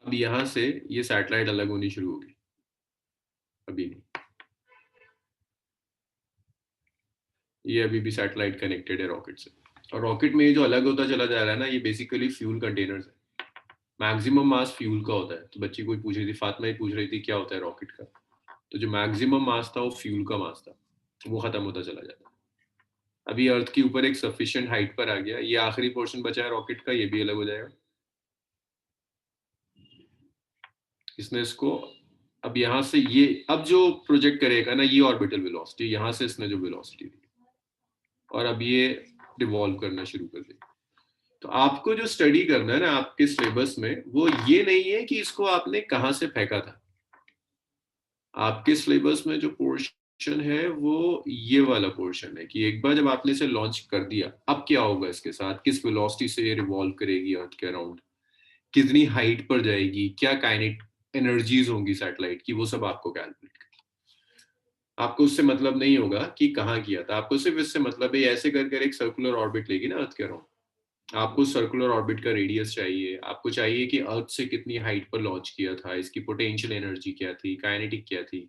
अब यहाँ से ये सैटेलाइट अलग होनी शुरू होगी, अभी नहीं, ये अभी भी सैटेलाइट कनेक्टेड है रॉकेट से। और रॉकेट में ये जो अलग होता चला जा रहा है ना, ये बेसिकली फ्यूल कंटेनर्स है। मैक्सिमम मास फ्यूल का होता है। तो बच्ची कोई पूछ रही थी, फातिमा ही पूछ रही थी क्या होता है रॉकेट का। तो जो मैक्सिमम मास था वो फ्यूल का मास था, वो खत्म होता चला जाता है। अभी अर्थ के ऊपर एक सफिशिएंट हाइट पर आ गया, ये आखिरी पोर्शन बचा है रॉकेट का, ये भी अलग हो जाएगा। इसने इसको अब यहाँ से ये अब जो प्रोजेक्ट करेगा ना, ये ऑर्बिटल वेलोसिटी, यहाँ से इसने जो वेलोसिटी दी और अब ये डिवॉल्व करना शुरू कर देगा। तो आपको जो स्टडी करना है ना आपके सिलेबस में, वो ये नहीं है कि इसको आपने कहाँ से फेंका था। आपके सिलेबस में जो पोर्शन है वो ये वाला पोर्शन है कि एक बार जब आपने इसे लॉन्च कर दिया, अब क्या होगा इसके साथ, किस वेलोसिटी से ये रिवॉल्व करेगी अर्थ के अराउंड, कितनी हाइट पर जाएगी, क्या काइनेटिक एनर्जीज होंगी सैटेलाइट की, वो सब आपको कैलकुलेट करना। आपको उससे मतलब नहीं होगा कि कहाँ किया था, आपको सिर्फ इससे मतलब है ऐसे कर कर एक सर्कुलर ऑर्बिट लेगी ना अर्थ के अराउंड। आपको सर्कुलर ऑर्बिट का रेडियस चाहिए, आपको चाहिए कि अर्थ से कितनी हाइट पर लॉन्च किया था, इसकी पोटेंशियल एनर्जी क्या थी, काइनेटिक क्या थी,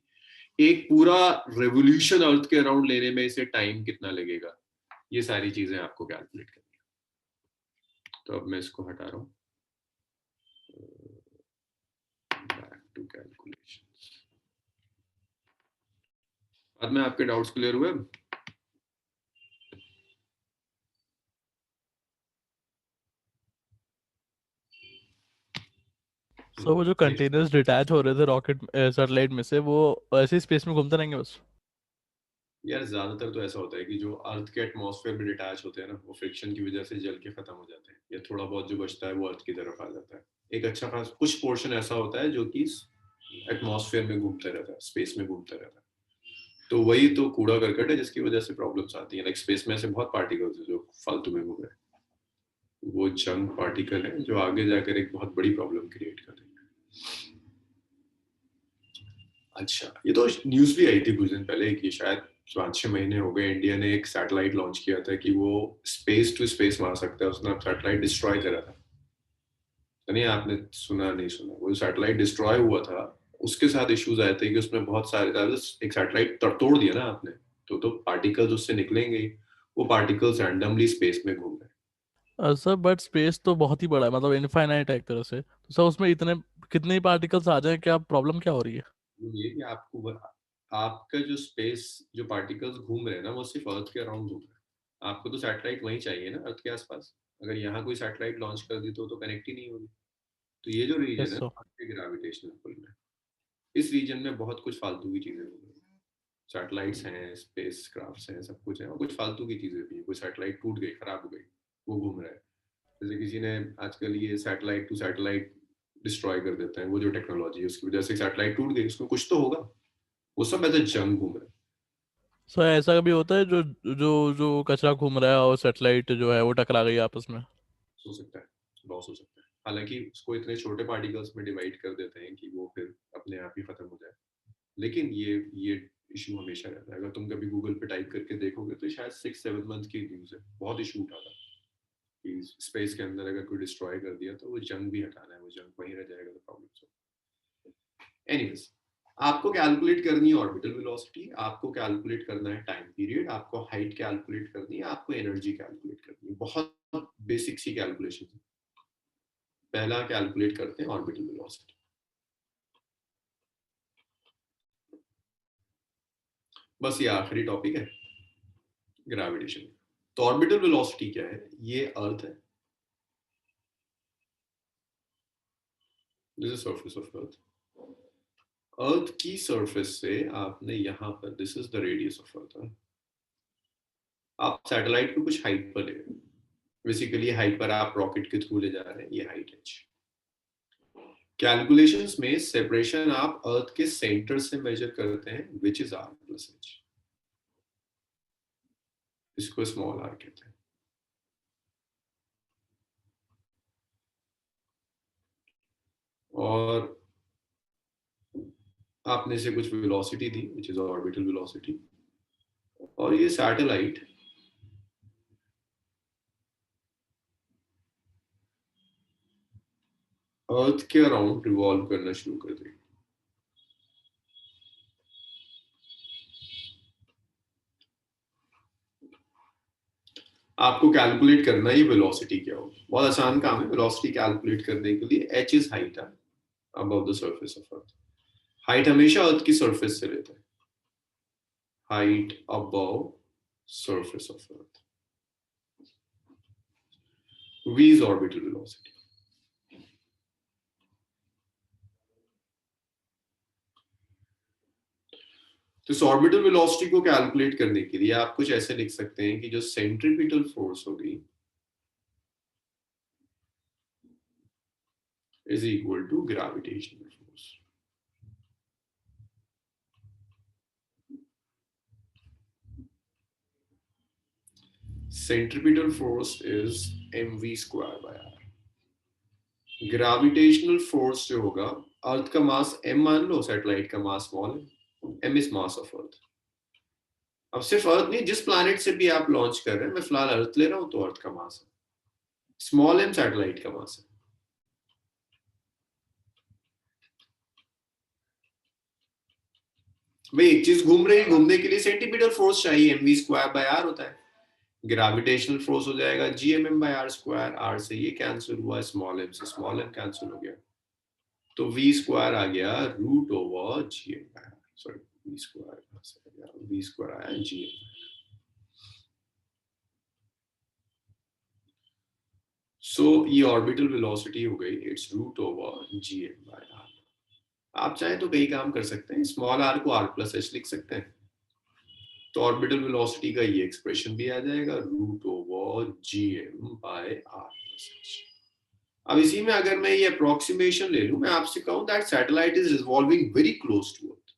एक पूरा रेवोल्यूशन अर्थ के अराउंड लेने में इसे टाइम कितना लगेगा, ये सारी चीजें आपको कैलकुलेट करनी है। तो अब मैं इसको हटा रहा हूँ, बैक टू कैलकुलेशंस। बाद में आपके डाउट्स क्लियर हुए? सो वो जो कंटेनर्स डिटैच हो रहे थे रॉकेट सैटेलाइट में से, वो ऐसे ही स्पेस में घूमते रहेंगे बस? यार ज्यादातर तो ऐसा होता है कि जो अर्थ के एटमॉस्फेयर में डिटैच होते हैं ना, वो फ्रिक्शन की वजह से जल के खत्म हो जाते हैं, या थोड़ा बहुत जो बचता है वो अर्थ की तरफ आ जाता है। एक अच्छा खास कुछ पोर्शन ऐसा होता है जो कि एटमॉस्फेयर में घूमता रहता है, स्पेस में घूमता रहता है। तो वही तो कूड़ा करकट है जिसकी वजह से प्रॉब्लम्स आती हैं। लाइक स्पेस में ऐसे बहुत पार्टिकल्स हैं जो फालतू में घूम रहे हैं, वो जंक पार्टिकल है जो आगे जाकर एक बहुत बड़ी प्रॉब्लम क्रिएट कर देंगे। अच्छा, ये तो न्यूज भी आई थी कुछ दिन पहले कि शायद 5-6 महीने हो गए, इंडिया ने एक सैटेलाइट लॉन्च किया था कि वो स्पेस टू स्पेस मार सकता है। उसने सैटेलाइट डिस्ट्रॉय करा था। नहीं, आपने सुना नहीं सुना? वो सैटेलाइट डिस्ट्रॉय हुआ था, उसके साथ इश्यूज आए थे कि उसमें बहुत सारे, एक सैटेलाइट तोड़ दिया ना आपने, तो पार्टिकल्स उससे निकलेंगे ही। वो पार्टिकल्स रैंडमली स्पेस में घूम रहे हैं। सर बट स्पेस तो बहुत ही बड़ा है, मतलब इनफाइनाइट है एक तरह से, तो सर उसमें इतने कितने पार्टिकल्स आ जाए, क्या प्रॉब्लम क्या हो रही है? ये कि आपका जो स्पेस, जो पार्टिकल्स घूम रहे हैं ना, वो सिर्फ अर्थ के अराउंड घूम रहे हैं। आपको तो सैटेलाइट वहीं चाहिए ना अर्थ के आसपास। अगर यहाँ कोई सैटेलाइट लॉन्च कर दी तो कनेक्ट ही नहीं होगी। तो ये जो रीजन यस है सर। अर्थ के ग्रेविटेशनल पुल में, इस रीजन में बहुत कुछ फालतू की चीजें हो रही हैं। सैटेलाइट्स हैं, स्पेस क्राफ्ट्स हैं, सब कुछ है, और कुछ फालतू की चीजें भी हैं। कोई सैटेलाइट टूट गई, खराब हो गई, वो घूम रहा है। जैसे किसी ने आजकल ये सैटेलाइट टू सैटेलाइट डिस्ट्रॉय कर देते हैं, वो जो टेक्नोलॉजी है उसकी वजह से सैटेलाइट टूट गई, उसमें कुछ तो होगा। वो सब ऐसे जंग घूम रहे हैं। सर ऐसा कभी होता है जो जो जो कचरा घूम रहा है और सैटेलाइट जो है वो टकरा गई आपस में? हो सकता है, लॉस हो सकता है। हालांकि उसको इतने छोटे पार्टिकल्स में डिवाइड कर देते हैं कि वो फिर अपने आप ही खत्म हो जाए। लेकिन ये इशू हमेशा रहता है। अगर तुम कभी गूगल पे टाइप करके देखोगे तो शायद 6-7 मंथ की न्यूज है, बहुत इशू उठा था कि स्पेस के अंदर अगर कोई डिस्ट्रॉय कर दिया तो वो जंग भी हटाना है, वो जंग वहीं रह जाएगा तो प्रॉब्लम। एनीवेज, आपको कैलकुलेट करनी है ऑर्बिटल वेलोसिटी, आपको कैलकुलेट करना है टाइम पीरियड, आपको हाइट कैलकुलेट करनी है, आपको एनर्जी कैलकुलेट करनी है। बहुत बेसिक सी कैलकुलेशन है। पहला कैलकुलेट करते हैं ऑर्बिटल वेलोसिटी। बस ये आखिरी टॉपिक है ग्रेविटेशन। तो ऑर्बिटल वेलोसिटी क्या है? ये अर्थ है, this is surface of earth. Earth की सरफेस से आपने यहां पर, this is the radius of earth. आप सैटेलाइट को कुछ हाइट पर ले रहे हैं, बेसिकली हाइट पर आप रॉकेट के थ्रू ले जा रहे हैं, ये हाइट है। कैलकुलेशंस में सेपरेशन आप अर्थ के सेंटर से मेजर करते हैं, which is R plus H. इसको स्मॉल आर कहते हैं। और आपने इसे कुछ वेलोसिटी दी विच इज ऑर्बिटल वेलोसिटी, और ये सैटेलाइट अर्थ के अराउंड रिवॉल्व करना शुरू कर देगी। आपको कैलकुलेट करना है ये वेलोसिटी क्या होगी। बहुत आसान काम है वेलोसिटी कैलकुलेट करने के लिए। h is height above the surface of earth. Height हमेशा अर्थ की सरफेस से लेता है, height above surface of earth. v is orbital velocity. तो इस ऑर्बिटल वेलोसिटी को कैलकुलेट करने के लिए आप कुछ ऐसे लिख सकते हैं कि जो सेंट्रीपिटल फोर्स होगी is equal to gravitational force. Centripetal force is mv square by r. Gravitational force जो होगा, अर्थ का मास m मान लो, सैटेलाइट का मास स्मॉल है, m इज मास ऑफ अर्थ। अब सिर्फ अर्थ नहीं, जिस प्लैनेट से भी आप लॉन्च कर रहे हैं, मैं फिलहाल अर्थ ले रहा हूं तो अर्थ का मास है, स्मॉल m सैटेलाइट का मास है। भाई एक चीज घूम रही है, घूमने के लिए सेंटीमीटर फोर्स चाहिए, mv स्क्वायर बाय r होता है। ग्रेविटेशनल फोर्स हो जाएगा gmm by r square, r से ये कैंसिल हुआ, स्मॉल m से स्मॉल m कैंसिल हो गया, तो v स्क्वायर आ गया root over gm by r। Sorry, v square आया gm। सो ये ऑर्बिटल वेलोसिटी हो गई, it's root over gm by r। आप चाहे तो कई काम कर सकते हैं, स्मॉल r को r प्लस h लिख सकते हैं, तो ऑर्बिटल वेलोसिटी का ये एक्सप्रेशन भी आ जाएगा root over gm by r plus h। अब इसी में अगर मैं ये अप्रोक्सीमेशन ले लूं, मैं आपसे कहूं that satellite is revolving very close to earth.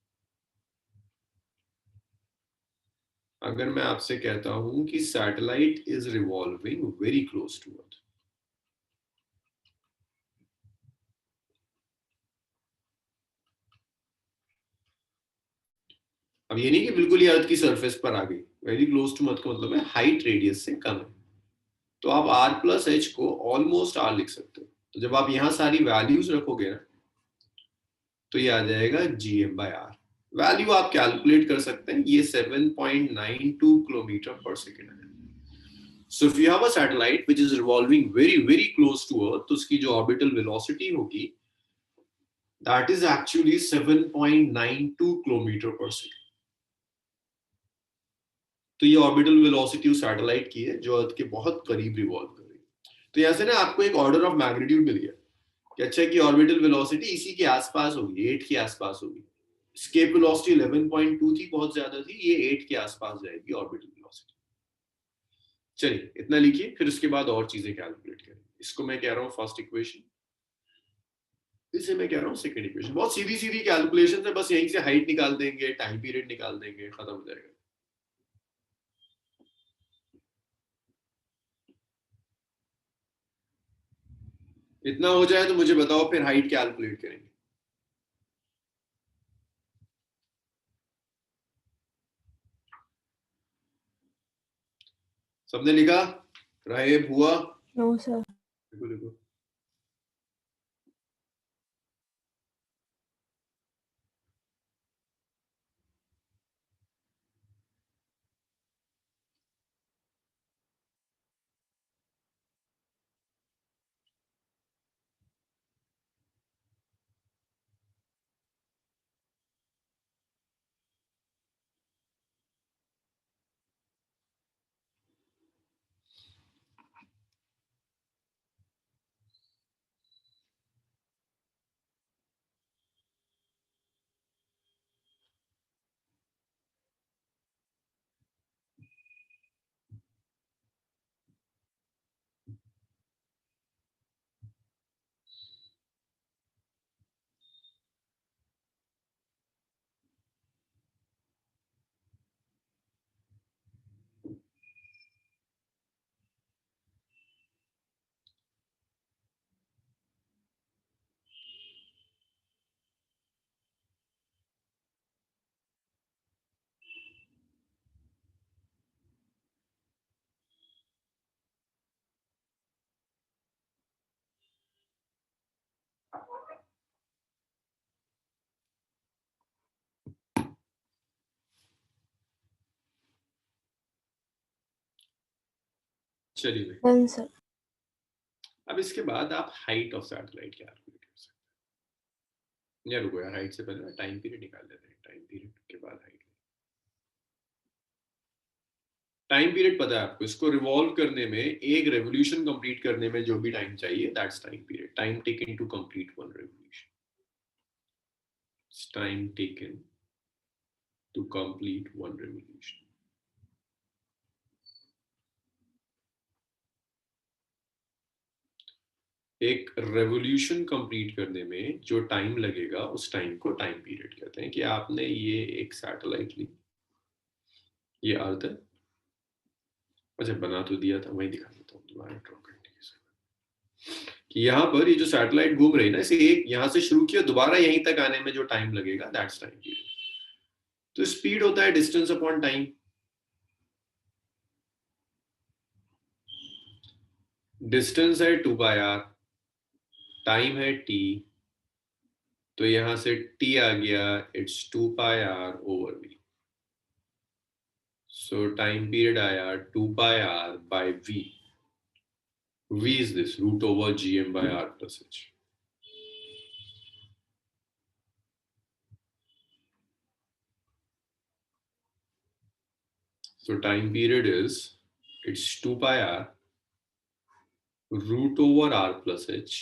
अगर मैं आपसे कहता हूं कि satellite is revolving very close to earth, अब ये नहीं कि बिल्कुल ही अर्थ की सरफेस पर आ गई, वेरी क्लोज टू अर्थ का मतलब है हाइट रेडियस से कम है, तो आप r प्लस h को ऑलमोस्ट r लिख सकते हो। तो जब आप यहां सारी वैल्यूज रखोगे ना, तो ये आ जाएगा gm बाय r। वैल्यू आप कैलकुलेट कर सकते हैं, ये 7.92 किलोमीटर पर सेकेंड है। So if you have a satellite which is revolving very very close to earth, तो उसकी जो ऑर्बिटल वेलोसिटी होगी that is actually 7.92 kilometre per second. तो ये ऑर्बिटल वेलोसिटी उस सैटेलाइट की है जो अर्थ के बहुत करीब रिवॉल्व कर रही है। तो यहां से ना आपको एक ऑर्डर ऑफ मैग्नीट्यूड मिल गया कि अच्छा कि ऑर्बिटल वेलोसिटी इसी के आसपास होगी, 8 के आसपास होगी। एस्केप वेलोसिटी 11.2 थी, बहुत ज्यादा थी, ये 8 के आसपास जाएगी ऑर्बिटल वेलोसिटी। चलिए इतना लिखिए, फिर उसके बाद और चीजें कैलकुलेट करें। इसको मैं कह रहा हूँ फर्स्ट इक्वेशन, इसे मैं कह रहा हूँ सेकंड इक्वेशन। बहुत सीधी सीधी कैलकुलेशन है, बस यहीं से हाइट निकाल देंगे, टाइम पीरियड निकाल देंगे, खत्म हो जाएगा। इतना हो जाए तो मुझे बताओ, फिर हाइट कैलकुलेट करेंगे। सबने लिखा? राहेब हुआ? No sir. लिखो लिखो। चलिए भाई, Done, sir. अब इसके बाद आप हाइट ऑफ सैटेलाइट कैलकुलेट कर सकते हैं। या रुको यार, हाइट से पहले टाइम पीरियड निकाल लेते हैं। टाइम पीरियड के बाद हाइट। टाइम पीरियड पता है आपको, इसको रिवॉल्व करने में, एक रेवोल्यूशन कंप्लीट करने में जो भी टाइम चाहिए, that's time period. Time taken to complete one revolution, time taken to complete one revolution. एक रेवोल्यूशन कंप्लीट करने में जो टाइम लगेगा उस टाइम को टाइम पीरियड कहते हैं। कि आपने ये एक सैटेलाइट ली, ये अर्थ है, अच्छा बना तो दिया था, वही दिखा देता हूँ दोबारा ड्रॉ करने के। कि यहाँ पर ये जो सैटेलाइट घूम रही है ना, इसे एक यहाँ से शुरू किया, दोबारा यहीं तक आने में जो टाइम लगेगा दैट्स टाइम पीरियड। तो स्पीड होता है डिस्टेंस अपॉन टाइम। डिस्टेंस है 2πr, टाइम है t, तो यहां से t आ गया, it's 2πr over v। So time period आया 2πr by v। v is this root over gm by r plus h। So time period is, it's 2πr root over r plus h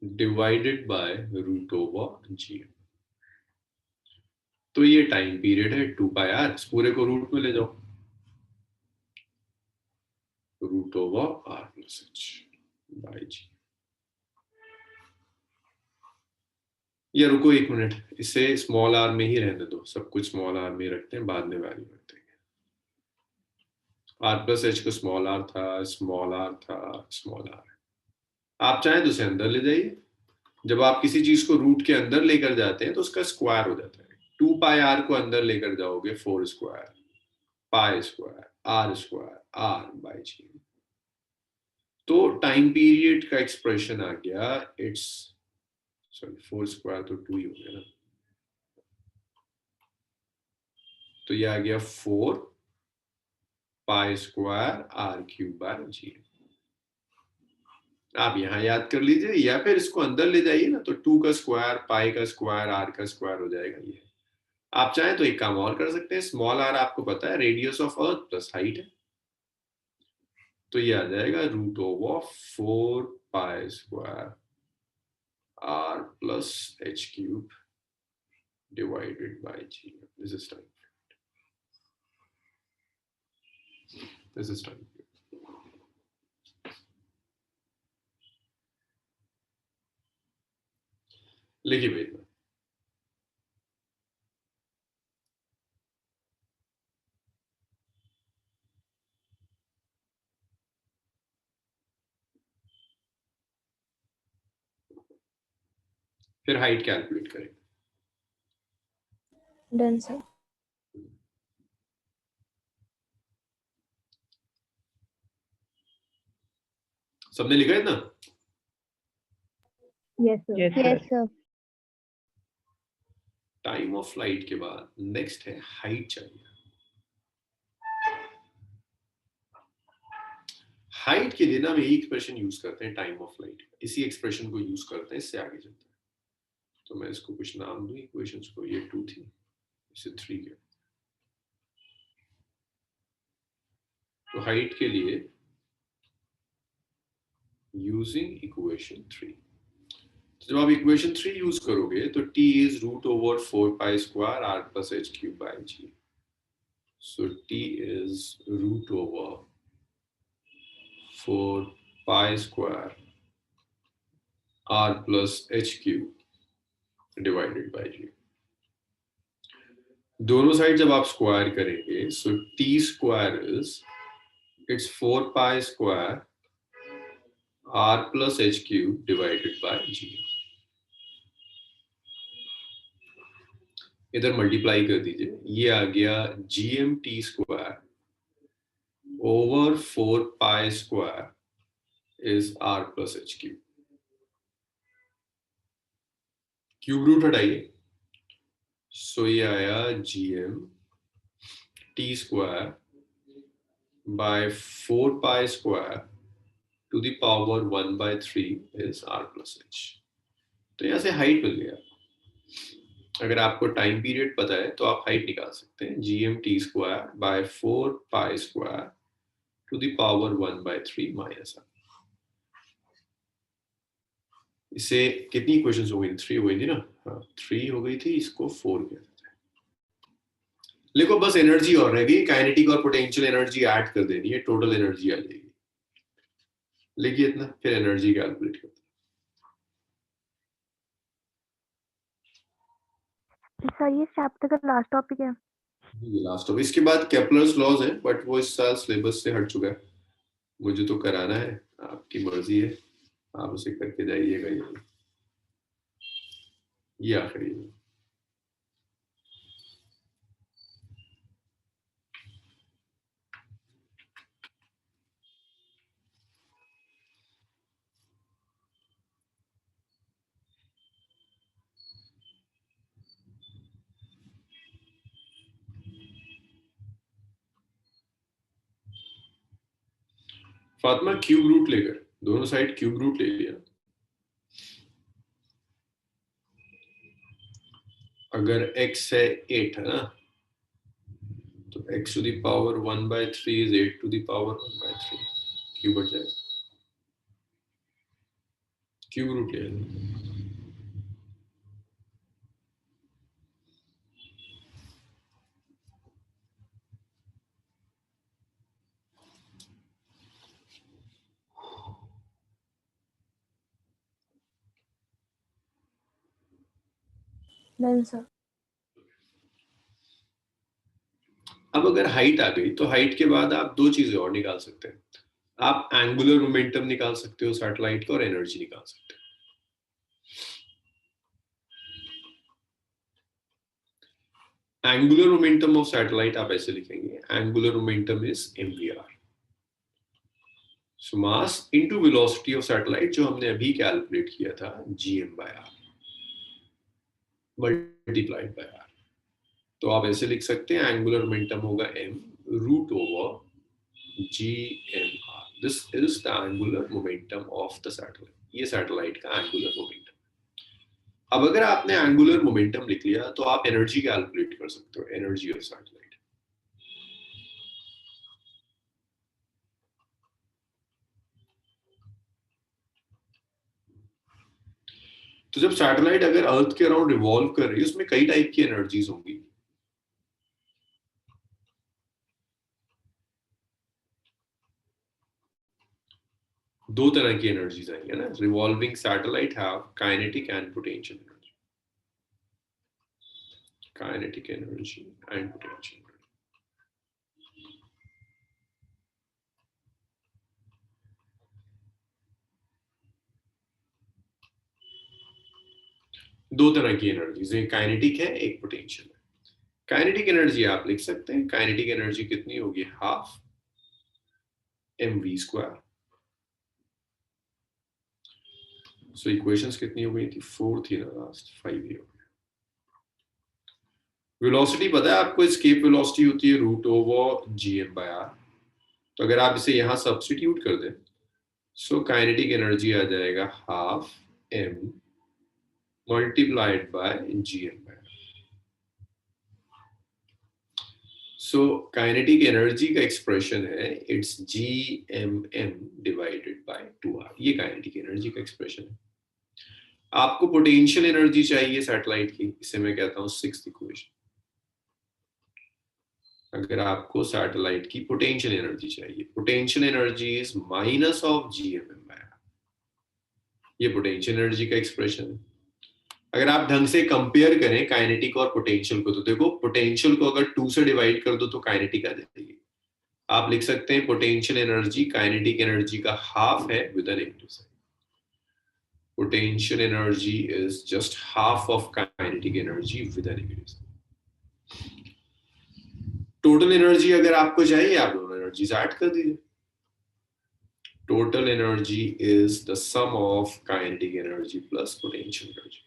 divided by root over gm। तो ये time period है 2πr, इस पूरे को root में ले जाओ, root over r plus h by g। या रुको एक मिनट, इसे स्मॉल आर में ही रहने दो, सब कुछ स्मॉल आर में रखते हैं, बाद में वैल्यू रख देंगे। आर प्लस एच को स्मॉल आर था, स्मॉल आर था, स्मॉल आर। आप चाहें तो उसे अंदर ले जाइए। जब आप किसी चीज को रूट के अंदर लेकर जाते हैं तो उसका स्क्वायर हो जाता है। 2πr को अंदर लेकर जाओगे 4 square, pi square, r square, r by g. तो टाइम पीरियड का एक्सप्रेशन आ गया, इट्स सॉरी 4 स्क्वायर तो 2 ही हो गया ना, तो ये आ गया 4 pi square r cube by g. आप यहां याद कर लीजिए, या फिर इसको अंदर ले जाइए ना, तो 2 का स्क्वायर, पाई का स्क्वायर, आर का स्क्वायर हो जाएगा ये। आप चाहें तो एक काम और कर सकते हैं, स्मॉल आर आपको पता है radius of earth plus height है, तो ये आ जाएगा root over 4 pi square r plus h cube divided by g. This is time, this is time. लिखिए भेजना। फिर हाइट कैलकुलेट करें। Done, sir. सबने लिखा है ना? Yes, sir. Yes, sir. Yes, sir. Time of flight के बाद नेक्स्ट है हाइट चाहिए। हाइट के लिए ना हम यही एक्सप्रेशन यूज करते हैं टाइम ऑफ फ्लाइट, इसी एक्सप्रेशन को यूज करते हैं, इससे आगे चलते हैं। तो मैं इसको कुछ नाम दूं इक्वेशंस को, ये 2 थी, इसे 3 किया। तो हाइट के लिए यूजिंग इक्वेशन 3, जब आप इक्वेशन 3 यूज करोगे तो t is root over 4 pi square r plus h cube by g. So t is root over 4 pi square r plus h cube divided by g. दोनों side जब आप square करेंगे, so t square is, it's 4 pi square r plus h cube divided by g. इधर multiply कर दीजिए, ये आ गया GMT square over 4 pi square is r plus h cube. Cube root हटाइए, सो ये आया GM T square by 4 pi square to the power 1 by 3 is r plus h. तो यहाँ से हाइट मिल गया. अगर आपको टाइम पीरियड पता है तो आप हाइट निकाल सकते हैं. gmt square by 4 pi square to the power 1 by 3 minus r. इससे कितनी इक्वेशंस हो गई? 3 हो गई थी ना. हाँ 3 हो गई थी, इसको 4 किया था. देखो बस एनर्जी और रह गई, काइनेटिक और पोटेंशियल एनर्जी ऐड कर देनी है, टोटल एनर्जी आ जाएगी. लिखिए इतना, फिर एनर्जी कैलकुलेट करते सर ये चैप्टर का लास्ट टॉपिक है. हैं. ये लास्ट ऑफ इसके बाद केपलर्स लॉज है, बट वो इस साल सिलेबस से हट चुका है. मुझे तो कराना है, आपकी मर्जी है, आप उसे करके जाइएगा. ये आखिरी है. फातिमा क्यूब रूट लेकर, दोनों साइड क्यूब रूट ले लिया. अगर x है 8 है ना, तो x to the power 1 by 3 is 8 to the power 1 by 3. Cube बढ़ जाएगा, क्यूब रूट ले लिया. Done sir. अब अगर हाइट आ गई तो हाइट के बाद आप दो चीजें और निकाल सकते हैं. आप एंगुलर मोमेंटम निकाल सकते हो सैटेलाइट का, और एनर्जी निकाल सकते हो. एंगुलर मोमेंटम ऑफ सैटेलाइट आप ऐसे लिखेंगे, angular momentum is mvr. So mass into velocity of satellite, जो हमने अभी कैलकुलेट किया था, gm/r मल्टीप्लाइड बाय r. तो आप ऐसे लिख सकते हैं, एंगुलर मोमेंटम होगा m root over gmr. This is the angular momentum of the satellite. ये सैटेलाइट का एंगुलर मोमेंटम. अब अगर आपने एंगुलर मोमेंटम लिख लिया तो आप एनर्जी कैलकुलेट कर सकते हो, एनर्जी ऑफ सैटेलाइट. तो जब सैटेलाइट अगर अर्थ के अराउंड रिवॉल्व कर रही है, उसमें कई टाइप की एनर्जीज होंगी. दो तरह की एनर्जीज आएंगे ना. Revolving satellite have kinetic and potential energy. Kinetic energy and potential energy. दो तरह की एनर्जीज, एक काइनेटिक है, एक पोटेंशियल है. काइनेटिक एनर्जी आप लिख सकते हैं, काइनेटिक एनर्जी कितनी होगी? Half mv square. So equations कितनी हो गई थी? 4 थी ना लास्ट, 5 ही हो गया. वेलोसिटी पता है आपको, एस्केप वेलोसिटी होती है रूट ओवर gm/r. तो अगर आप इसे यहां सब्स्टिट्यूट कर दें, सो काइनेटिक एनर्जी आ जाएगा half m multiplied by gm/r. So kinetic energy का एक्सप्रेशन है, it's gmm divided by 2r. ये काइनेटिक एनर्जी का एक्सप्रेशन है. आपको पोटेंशियल एनर्जी चाहिए सैटेलाइट की, इसे मैं कहता हूं 6th इक्वेशन. अगर आपको सैटेलाइट की पोटेंशियल एनर्जी चाहिए, potential energy is minus of gmm/r. ये पोटेंशियल एनर्जी का एक्सप्रेशन है. अगर आप ढंग से कंपेयर करें काइनेटिक और पोटेंशियल को, तो देखो पोटेंशियल को अगर 2 से डिवाइड कर दो तो काइनेटिक आ जाएगी. आप लिख सकते हैं पोटेंशियल एनर्जी काइनेटिक एनर्जी का हाफ है with a negative sign. Potential energy is just half of kinetic energy with a negative sign. Total energy अगर आपको चाहिए, आप दोनों एनर्जीज ऐड कर दीजिए. Total energy is the sum of kinetic energy plus potential energy.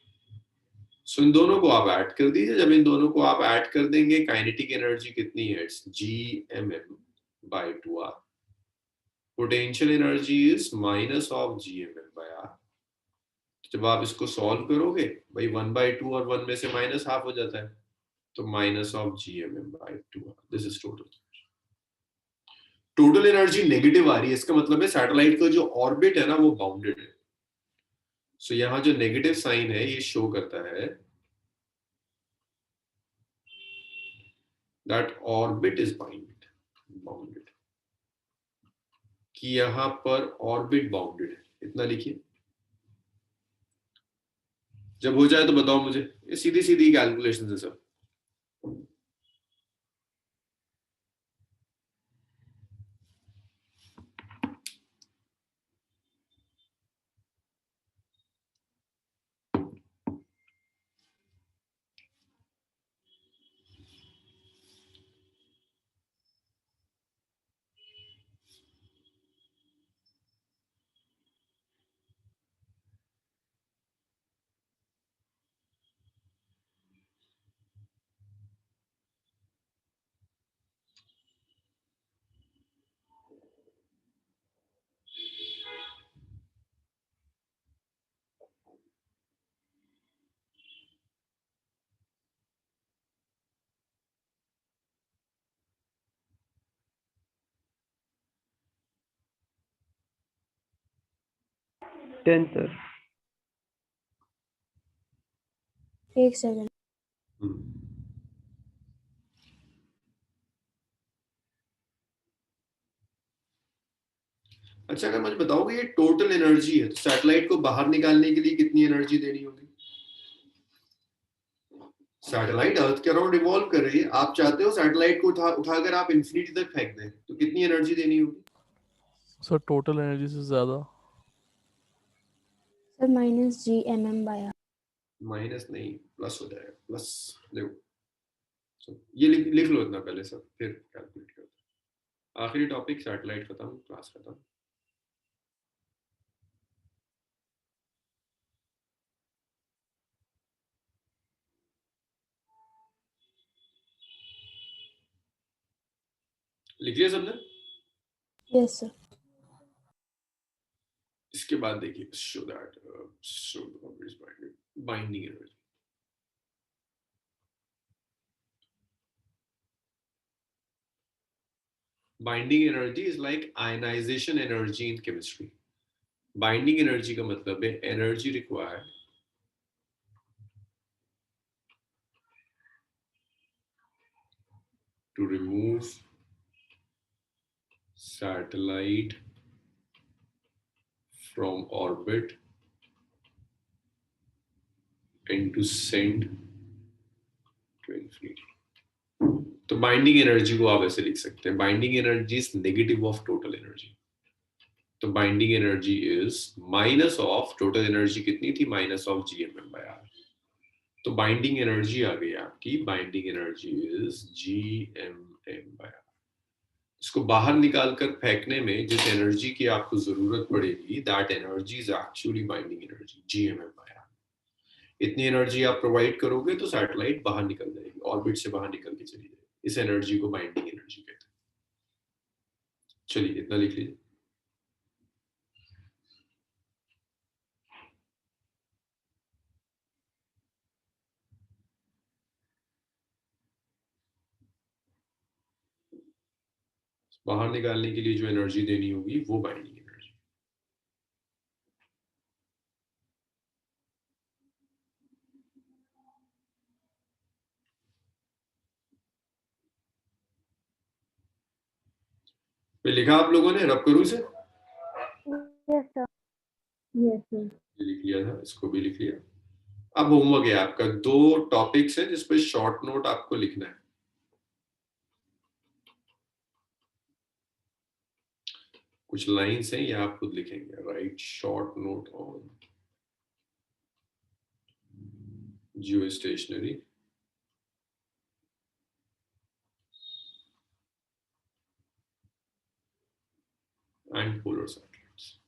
So इन दोनों को आप ऐड कर दीजिए. जब इन दोनों को आप ऐड कर देंगे, काइनेटिक एनर्जी कितनी है? It's gmm by 2r. Potential energy is minus of gml by r. जब आप इसको सॉल्व करोगे भाई 1/2 और 1 में से माइनस हाफ हो जाता है, तो minus of gmm by 2r. This is total energy negative आ रही है, इसका मतलब है सैटेलाइट का जो ऑर्बिट है ना वो बाउंडेड है. सो यहाँ जो नेगेटिव साइन है ये शो करता है दैट ऑर्बिट इज बाउंडेड, कि यहाँ पर ऑर्बिट बाउंडेड है. इतना लिखिए. जब हो जाए तो बताओ मुझे. ये सीधी सीधी कैलकुलेशन है सब. Ten, sir. एक सेकंड। अच्छा, अगर मुझे बताओगे ये टोटल एनर्जी है तो सैटेलाइट को बाहर निकालने के लिए कितनी एनर्जी देनी होगी? सैटेलाइट अर्थ के अराउंड रिवॉल्व कर रही है, आप चाहते हो सैटेलाइट को उठाकर आप इंफिनिटी तक फेंक दें, तो कितनी एनर्जी देनी होगी? सर टोटल एनर्जी से ज्यादा. Sir minus GMM by r. Minus नहीं, प्लस हो जाएगा. प्लस देखो. ये लिख लो इतना पहले सब, फिर कैलकुलेट करते हैं. आखिरी टॉपिक सैटेलाइट खत्म, क्लास खत्म. लिख लिया सबने? Yes sir. इसके बाद देखिए show that binding energy. Binding energy is like ionisation energy in chemistry. Binding energy का मतलब है energy required to remove satellite from orbit and to send to infinity. तो बाइंडिंग एनर्जी को आप ऐसे लिख सकते हैं, binding energy is negative of total energy. तो binding energy is minus of total energy. कितनी थी? Minus of gmm by r. तो बाइंडिंग एनर्जी आ गई आपकी. Binding energy is gmm by r. इसको बाहर निकालकर फेंकने में जिस एनर्जी की आपको जरूरत पड़ेगी, that energy is actually binding energy gmm by r. इतनी एनर्जी आप प्रोवाइड करोगे तो सैटेलाइट बाहर निकल जाएगी, ऑर्बिट से बाहर निकल के चली जाएगी. इस एनर्जी को बाइंडिंग एनर्जी कहते हैं. चलिए इतना लिख लीजिए. बाहर निकालने के लिए जो एनर्जी देनी होगी वो बाइंडिंग एनर्जी. फिर लिखा आप लोगों ने? रब करूं इसे? Yes sir. Yes sir. ये लिख लिया था, इसको भी लिख लिया. अब होमवर्क है आपका, 2 टॉपिक्स है जिस पे शॉर्ट नोट आपको लिखना है. कुछ लाइंस हैं, ये आप खुद लिखेंगे. Right short note on geostationary and polar satellites.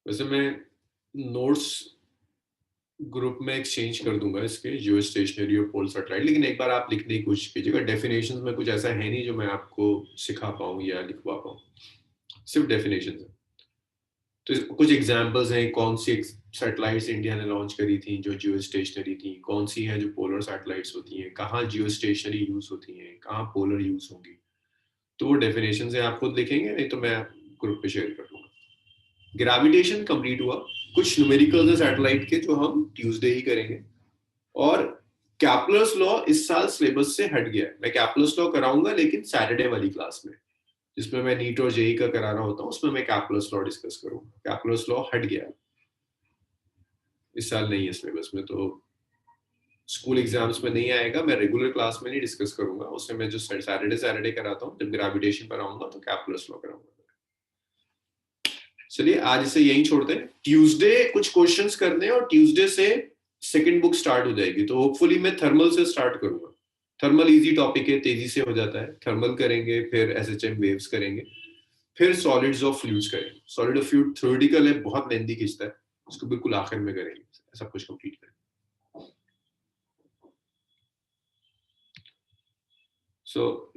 वैसे मैं नोट्स ग्रुप में एक्सचेंज कर दूंगा इसके जियो स्टेशनरी और पोल सैटेलाइट, लेकिन एक बार आप लिखने की कोशिश कीजिएगा। डेफिनेशंस में कुछ ऐसा है नहीं जो मैं आपको सिखा पाऊँ या लिखवा पाऊँ, सिर्फ डेफिनेशंस है। तो कुछ एग्जांपल्स हैं कौन सी सैटेलाइट्स इंडिया ने लॉन्च करी थी जो जियो स्टेशनरी थी, कौन सी हैं जो पोलर सैटेलाइट्स होती हैं, कहाँ जियो स्टेशनरी यूज होती हैं, कहाँ पोलर यूज होंगी। तो वो डेफिनेशंस हैं, आप खुद लिखेंगे, नहीं तो मैं ग्रुप पे शेयर कर दूंगा। ग्रेविटेशन कंप्लीट हुआ, कुछ न्यूमेरिकल्स है सैटेलाइट के जो हम ट्यूसडे ही करेंगे। और कैप्लर्स लॉ इस साल सिलेबस से हट गया है। मैं कैप्लर्स लॉ कराऊंगा लेकिन सैटरडे वाली क्लास में, जिसमें मैं नीट और जेई का करा रहा होता हूँ, उसमें मैं कैप्लर्स लॉ डिस्कस करूंगा। कैप्लर्स लॉ हट गया है, इस साल नहीं है सिलेबस में, तो स्कूल एग्जाम्स में नहीं आएगा। मैं रेगुलर क्लास में नहीं डिस्कस करूंगा, उसमें मैं जो सैटरडे कराता हूँ, जब ग्रेविटेशन पर आऊंगा तो कैप्लर्स लॉ कराऊंगा। चलिए आज इसे यहीं छोड़ते हैं। ट्यूसडे कुछ क्वेश्चंस करने हैं और ट्यूसडे से सेकंड बुक स्टार्ट हो जाएगी, तो होपफुली मैं थर्मल से स्टार्ट करूंगा। थर्मल इजी टॉपिक है, तेजी से हो जाता है। थर्मल करेंगे, फिर एसएचएम वेव्स करेंगे, फिर सॉलिड्स ऑफ फ्लूइड्स करेंगे। सॉलिड ऑफ फ्लूइड थ्योरेटिकल है, बहुत लेंथी खींचता है, उसको बिल्कुल आखिर में करेंगे, सब कुछ कंप्लीट करेंगे। सो